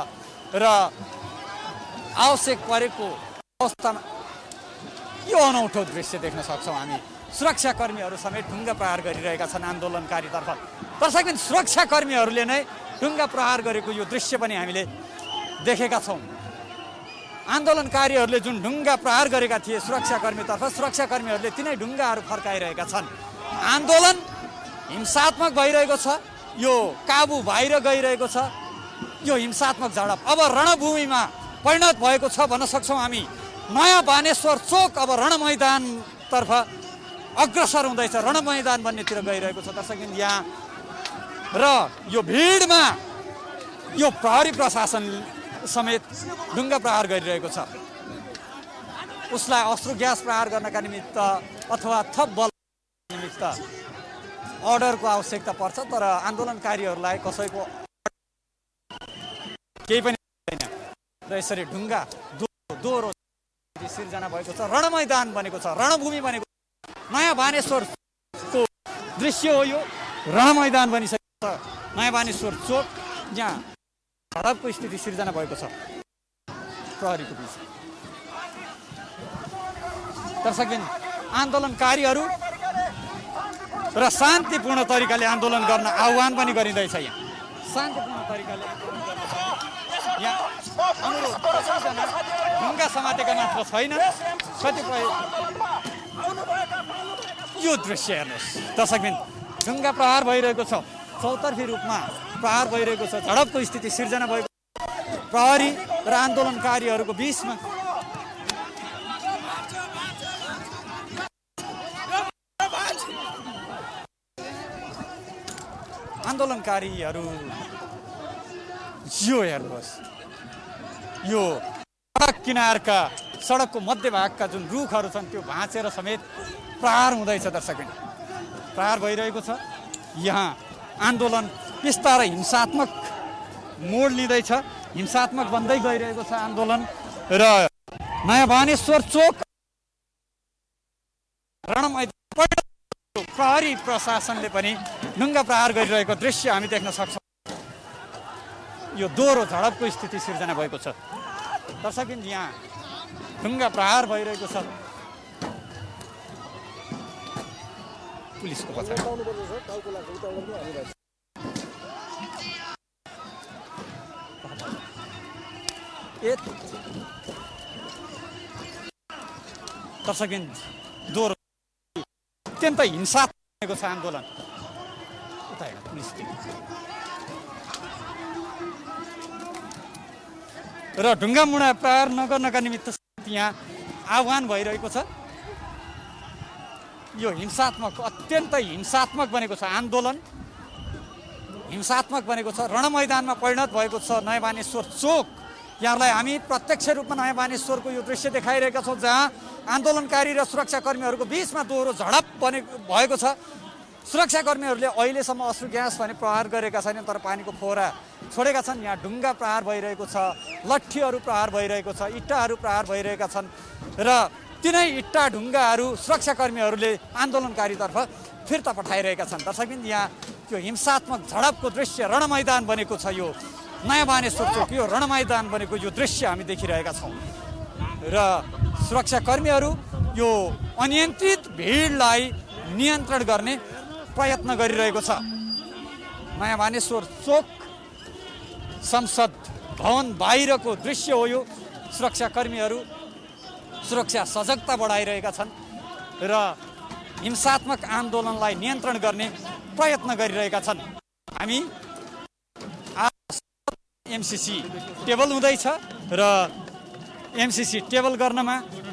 र आवश्यक परेको अवस्थामा यो अनौठो दृश्य देख्न सक्छौँ हामी। सुरक्षाकर्मीहरू समेत ढुङ्गा प्रहार गरिरहेका छन् आन्दोलनकारीतर्फ। दर्शकबिन, सुरक्षाकर्मीहरूले नै ढुङ्गा प्रहार गरेको यो दृश्य पनि हामीले देखेका छौँ। आन्दोलनकारीहरूले जुन ढुङ्गा प्रहार गरेका थिए सुरक्षाकर्मीतर्फ, सुरक्षाकर्मीहरूले तिनै ढुङ्गाहरू फर्काइरहेका छन्। आन्दोलन हिंसात्मक भइरहेको छ, यो काबु बाहिर गइरहेको छ। यो हिंसात्मक झडप अब रणभूमिमा परिणत भएको छ भन्न सक्छौँ हामी। नयाँ बानेश्वर चोक अब रणमैदानतर्फ अग्रसर हुँदैछ, रणमैदान भन्नेतिर गइरहेको छ दर्शकबिन यहाँ। र यो भिडमा यो प्रहरी प्रशासन समेत ढुङ्गा प्रहार गरिरहेको छ। उसलाई अश्रु ग्यास प्रहार गर्नका निमित्त अथवा थप बल निमित्त अर्डरको आवश्यकता पर्छ, तर आन्दोलनकारीहरूलाई कसैको केही पनि छैन र यसरी ढुङ्गा दोहोरो सिर्जना भएको छ। रणमैदान बनेको छ, रणभूमि बनेको छ। नयाँ बानेश्वरको दृश्य हो यो। रणमैदान बनिसकेको छ नयाँ बानेश्वर चोक, यहाँ झडपको स्थिति सिर्जना भएको छ प्रहरीको बिच। दर्शकबिन, आन्दोलनकारीहरू र शान्तिपूर्ण तरिकाले आन्दोलन गर्न आह्वान पनि गरिँदैछ। यहाँ शान्तिपूर्ण तरिकाले यहाँ अनुरोध, ढुङ्गा समातेका मात्र छैन, कतिपय यो दृश्य हेर्नुहोस् दर्शकबिन। ढुङ्गा प्रहार भइरहेको छ, चौतर्फी रूपमा प्रहार भइरहेको छ, झडपको स्थिति सिर्जना भएको प्रहरी र आन्दोलनकारीहरूको बिचमा। आन्दोलनकारीहरू यो हेर्नुहोस्, यो सडक किनारका, सडकको मध्यभागका जुन रुखहरू छन् त्यो भाँचेर समेत प्रहार हुँदैछ दर्शकबिन। प्रहार भइरहेको छ। यहाँ आन्दोलन बिस्तारै हिंसात्मक मोड लिँदैछ, हिंसात्मक बन्दै गइरहेको छ आन्दोलन। र नयाँ बानेश्वर चोक रणमैदान प्रहरी प्रशासनले पनि ढुङ्गा प्रहार गरिरहेको दृश्य हामी देख्न सक्छौँ। यो दोहोरो झडपको स्थिति सिर्जना भएको छ दर्शकबिन। यहाँ ढुङ्गा प्रहार भइरहेको छ पुलिसको पछाडि। दर्शकबिन, दोहोरो अत्यन्तै हिंसात्मक छ आन्दोलन। उता हेर्नु पुलिस र ढुङ्गा मुढा प्रहार नगर्नका निमित्त यहाँ आह्वान भइरहेको छ। यो हिंसात्मक, अत्यन्तै हिंसात्मक बनेको छ आन्दोलन, हिंसात्मक बनेको छ। रणमैदानमा परिणत भएको छ नयाँ बानेश्वर चोक। यहाँलाई हामी प्रत्यक्ष रूपमा नयाँ बानेश्वरको यो दृश्य देखाइरहेका छौँ जहाँ आन्दोलनकारी र सुरक्षाकर्मीहरूको बिचमा दोहोरो झडप भएको छ। सुरक्षाकर्मीहरूले अहिलेसम्म अश्रु ग्यास भने प्रहार गरेका छैनन्, तर पानीको फोहरा छोडेका छन्। यहाँ ढुङ्गा प्रहार भइरहेको छ, लट्ठीहरू प्रहार भइरहेको छ, इट्टाहरू प्रहार भइरहेका छन् र तिनै इट्टा ढुङ्गाहरू सुरक्षाकर्मीहरूले आन्दोलनकारीतर्फ फिर्ता पठाइरहेका छन्। दर्शकबिन, यहाँ त्यो हिंसात्मक झडपको दृश्य रणमैदान बनेको छ। यो नयाँ बानेश्वर चोक, यो रणमैदान बनेको यो दृश्य हामी देखिरहेका छौँ र सुरक्षाकर्मीहरू यो अनियन्त्रित भिडलाई नियन्त्रण गर्ने प्रयत्न गरिरहेको छ। नयाँ मानेश्वर चोक संसद भवन बाहिरको दृश्य हो यो। सुरक्षाकर्मीहरू सुरक्षा सजगता बढाइरहेका छन् र हिंसात्मक आन्दोलनलाई नियन्त्रण गर्ने प्रयत्न गरिरहेका छन्। हामी एमसीसी टेबल हुँदैछ र एमसीसी टेबल गर्नमा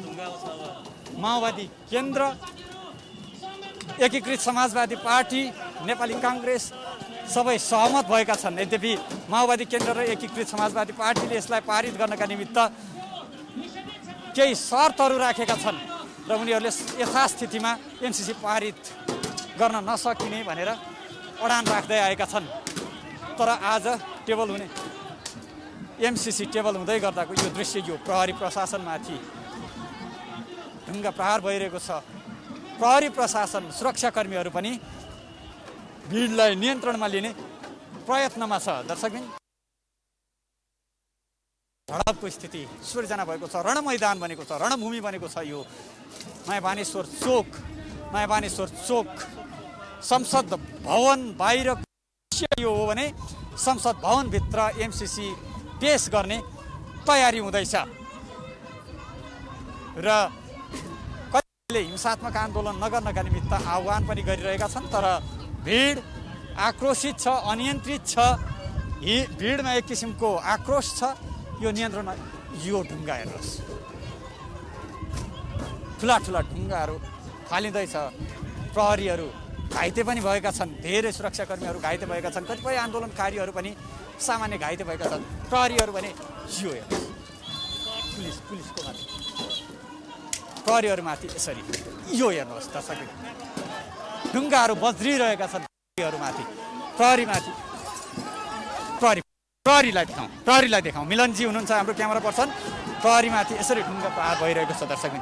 माओवादी केन्द्र, एकीकृत समाजवादी पार्टी, नेपाली काङ्ग्रेस सबै सहमत भएका छन्। यद्यपि माओवादी केन्द्र र एकीकृत समाजवादी पार्टीले यसलाई पारित गर्नका निमित्त केही शर्तहरू राखेका छन् र उनीहरूले यथास्थितिमा एमसीसी पारित गर्न नसकिने भनेर अडान राख्दै आएका छन्। तर आज टेबल हुने एमसीसी टेबल हुँदै गर्दाको यो दृश्य, यो प्रहरी प्रशासनमाथि ढुङ्गा प्रहार भइरहेको छ। प्रहरी प्रशासन, सुरक्षाकर्मीहरू पनि भिडलाई नियन्त्रणमा लिने प्रयत्नमा छ। दर्शकबिन, झडपको स्थिति सृजना भएको छ। रणमैदान बनेको छ, रणभूमि बनेको छ यो नयाँ बानेश्वर चोक। संसद भवन बाहिरको दृश्य यो हो भने संसद भवनभित्र एमसीसी पेश गर्ने तयारी हुँदैछ र कतिले हिंसात्मक आन्दोलन नगर्नका निमित्त आह्वान पनि गरिरहेका छन्। तर भिड आक्रोशित छ, अनियन्त्रित छ। भिडमा एक किसिमको आक्रोश छ। यो नियन्त्रणमा यो ढुङ्गा हेर्नुहोस्, ठुला ढुङ्गाहरू फालिँदैछ। प्रहरीहरू घाइते पनि भएका छन्, धेरै सुरक्षाकर्मीहरू घाइते भएका छन्, कतिपय आन्दोलनकारीहरू पनि सामान्य घाइते भएका छन्। प्रहरीहरू भने यो हेर्नुहोस्, पुलिसको माथि, प्रहरीहरूमाथि यसरी यो हेर्नुहोस् दर्शक, ढुङ्गाहरू बज्रिरहेका छन् प्रहरीहरूमाथि। प्रहरीलाई देखाउँ। मिलनजी हुनुहुन्छ हाम्रो क्यामेरा पर्सन। प्रहरीमाथि यसरी ढुङ्गा प्रहार भइरहेको छ दर्शक।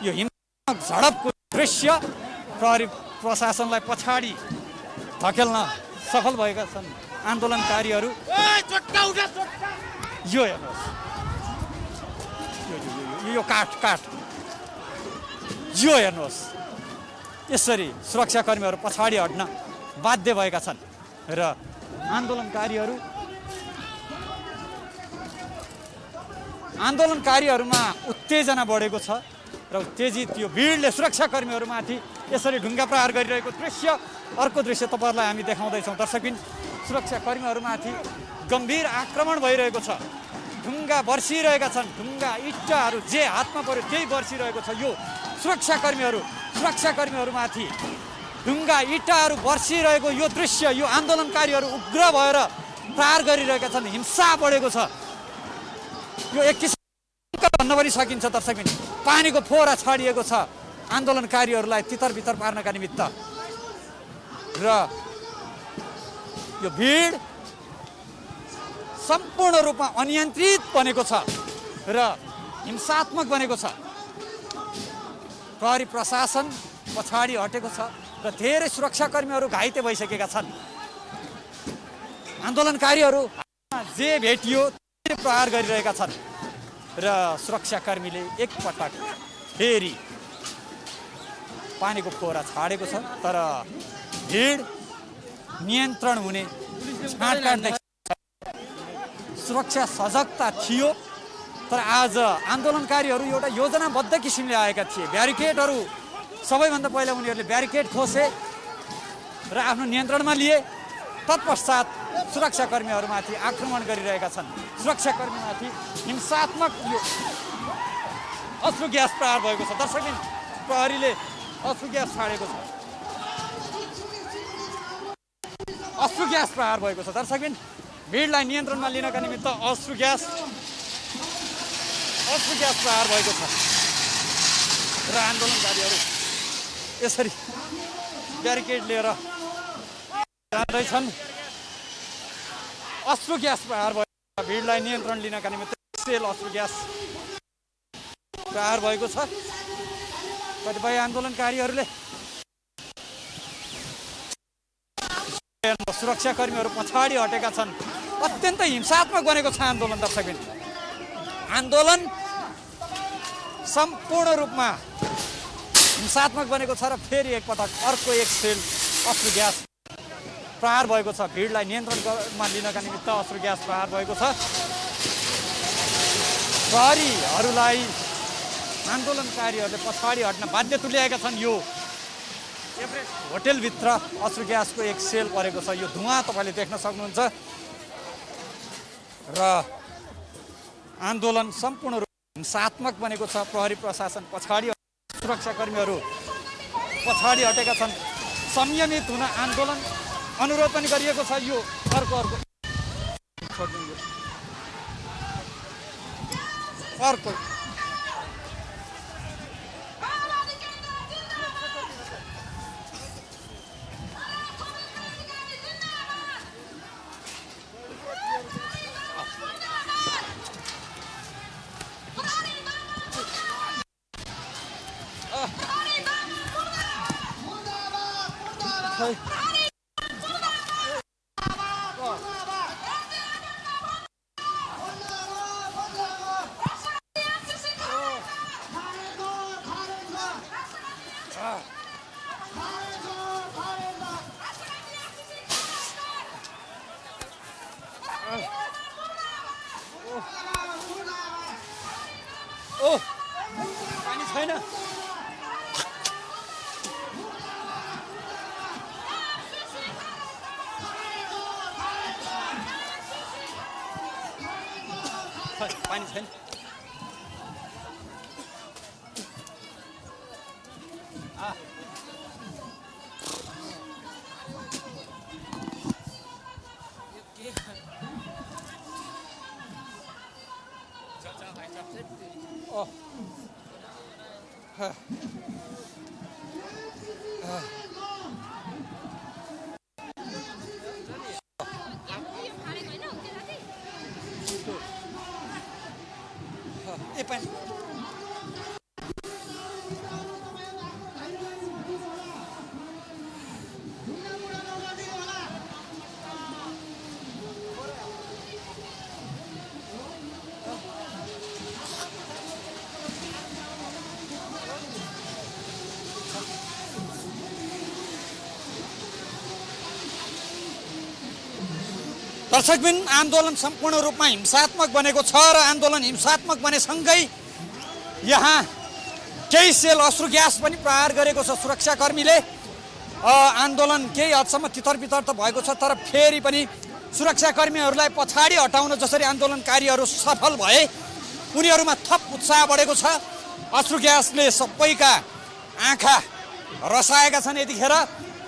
यो हिंसात्मक झडपको दृश्य, प्रहरी प्रशासनलाई पछाडि धकेल्न सफल भएका छन् आन्दोलनकारीहरू। यो हेर्नुहोस्, यो काठ यो हेर्नुहोस्, यसरी सुरक्षाकर्मीहरू पछाडि हट्न बाध्य भएका छन् र आन्दोलनकारीहरूमा उत्तेजना बढेको छ र उत्तेजित यो भिडले सुरक्षाकर्मीहरूमाथि यसरी ढुङ्गा प्रहार गरिरहेको दृश्य, अर्को दृश्य तपाईँहरूलाई हामी देखाउँदैछौँ दर्शकबिन। सुरक्षाकर्मीहरूमाथि गम्भीर आक्रमण भइरहेको छ। ढुङ्गा बर्सिरहेका छन्, ढुङ्गा इट्टाहरू जे हातमा पर्यो त्यही बर्सिरहेको छ। यो सुरक्षाकर्मीहरूमाथि ढुङ्गा इट्टाहरू बर्सिरहेको यो दृश्य, यो आन्दोलनकारीहरू उग्र भएर प्रहार गरिरहेका छन्। हिंसा बढेको छ। यो एक किसिमको भन्न पनि सकिन्छ दर्शकबिन। पानीको फोहरा छाडिएको छ आन्दोलनकारीहरूलाई तितर बितर पार्नका निमित्त र यो भिड सम्पूर्ण रूपमा अनियन्त्रित बनेको छ र हिंसात्मक बनेको छ। प्रहरी प्रशासन पछाडि हटेको छ र धेरै सुरक्षाकर्मीहरू घाइते भइसकेका छन्। आन्दोलनकारीहरू जे भेटियो त्यो प्रहार गरिरहेका छन् र सुरक्षाकर्मीले एकपटक फेरि पानीको फोहरा छाडेको छ। तर भिड नियन्त्रण हुने छाँटकाट सुरक्षा सजगता थियो। तर आज आन्दोलनकारीहरू एउटा योजनाबद्ध किसिमले आएका थिए। ब्यारिकेडहरू सबैभन्दा पहिला उनीहरूले ब्यारिकेड खोसे र आफ्नो नियन्त्रणमा लिए। तत्पश्चात सुरक्षाकर्मीहरूमाथि आक्रमण गरिरहेका छन्। सुरक्षाकर्मीमाथि हिंसात्मक यो अश्रु ग्यास प्रहार भएको छ दर्शकबिन। प्रहरीले अश्रु ग्यास छाडेको छ, अश्रु ग्यास प्रहार भएको छ दर्शकबिन। भिडलाई नियन्त्रणमा लिनका निमित्त अश्रु ग्यास प्रहार भएको छ र आन्दोलनकारीहरू यसरी ब्यारिकेड लिएर जाँदैछन्। अश्रु ग्यास प्रहार भएको छ। भिडलाई नियन्त्रण लिनका निमित्त सेल अश्रु ग्यास प्रहार भएको छ। कतिपय आन्दोलनकारीहरूले सुरक्षाकर्मीहरू पछाडि हटेका छन्। अत्यन्तै हिंसात्मक बनेको छ आन्दोलन दर्शकबिन। आन्दोलन सम्पूर्ण रूपमा हिंसात्मक बनेको छ र फेरि एकपटक अर्को एक सेल अश्रु ग्यास प्रहार भएको छ। भिडलाई नियन्त्रणमा लिनका निमित्त अश्रु ग्यास प्रहार भएको छ। प्रहरीहरूलाई आन्दोलनकारीहरूले पछाडि हट्न बाध्य तुल्याएका छन्। यो एभरेस्ट होटेलभित्र अश्रु ग्यासको एक सेल परेको छ। यो धुवाँ तपाईँले देख्न सक्नुहुन्छ र आन्दोलन सम्पूर्ण रूपमा हिंसात्मक बनेको छ। प्रहरी प्रशासन पछाडि, सुरक्षाकर्मीहरू पछाडि हटेका छन्। संयमित हुन आन्दोलन अनुरोध पनि गरिएको छ। यो अर्को पानी छैन। पानी छैन। दर्शकबिन, आन्दोलन सम्पूर्ण रूपमा हिंसात्मक बनेको छ र आन्दोलन हिंसात्मक बनेसँगै यहाँ केही सेल अश्रु ग्यास पनि प्रहार गरेको छ सुरक्षाकर्मीले। आन्दोलन केही हदसम्म तितरबितर त भएको छ, तर फेरि पनि सुरक्षाकर्मीहरूलाई पछाडि हटाउन जसरी आन्दोलनकारीहरू सफल भए उनीहरूमा थप उत्साह बढेको छ। अश्रु ग्यासले सबैका आँखा रसाएका छन् यतिखेर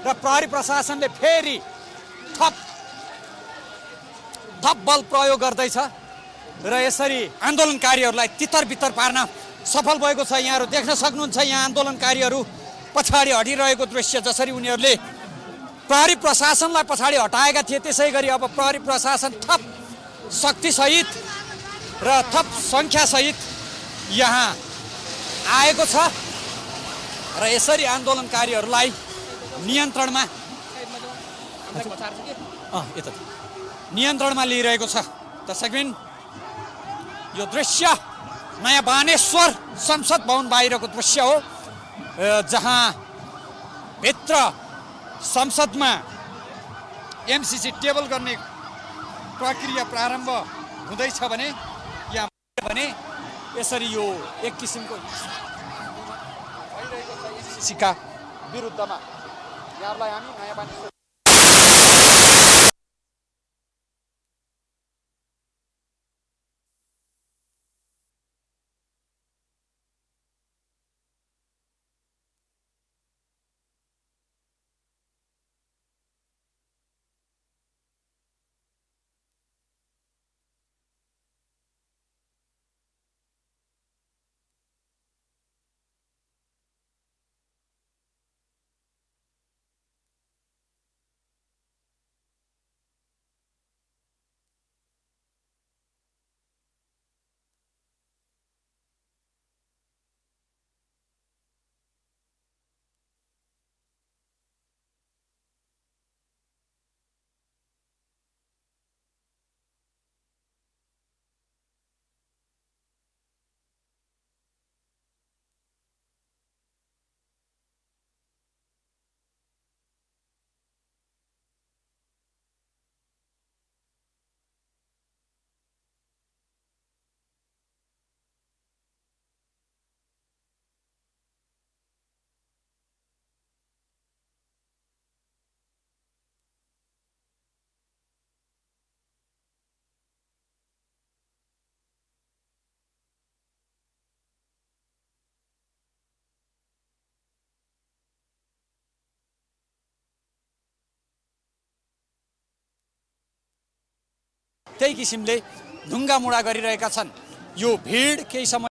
र प्रहरी प्रशासनले फेरि थप बल प्रयोग गर्दैछ र यसरी आन्दोलनकारीहरूलाई तितर-बितर पार्न सफल भएको छ। यहाँहरू देख्न सक्नुहुन्छ, यहाँ आन्दोलनकारीहरू पछाडि हटिरहेको दृश्य, जसरी उनीहरूले प्रहरी प्रशासनलाई पछाडि हटाएका थिए त्यसै गरी अब प्रहरी प्रशासन थप शक्तिसहित र थप सङ्ख्यासहित यहाँ आएको छ र यसरी आन्दोलनकारीहरूलाई नियन्त्रणमा लिइरहेको छ। दर्शकबिन, यो दृश्य नयाँ बानेश्वर संसद भवन बाहिरको दृश्य हो, जहाँ भित्र संसदमा एमसीसी टेबल गर्ने प्रक्रिया प्रारम्भ हुँदैछ भने यहाँ यसरी यो एक किसिमको भइरहेको छ एमसीसीका विरुद्धमा। यहाँहरूलाई हामी नयाँ बानेश्वर त्यही किसिमले ढुङ्गामुढा गरिरहेका छन्। यो भिड केही समय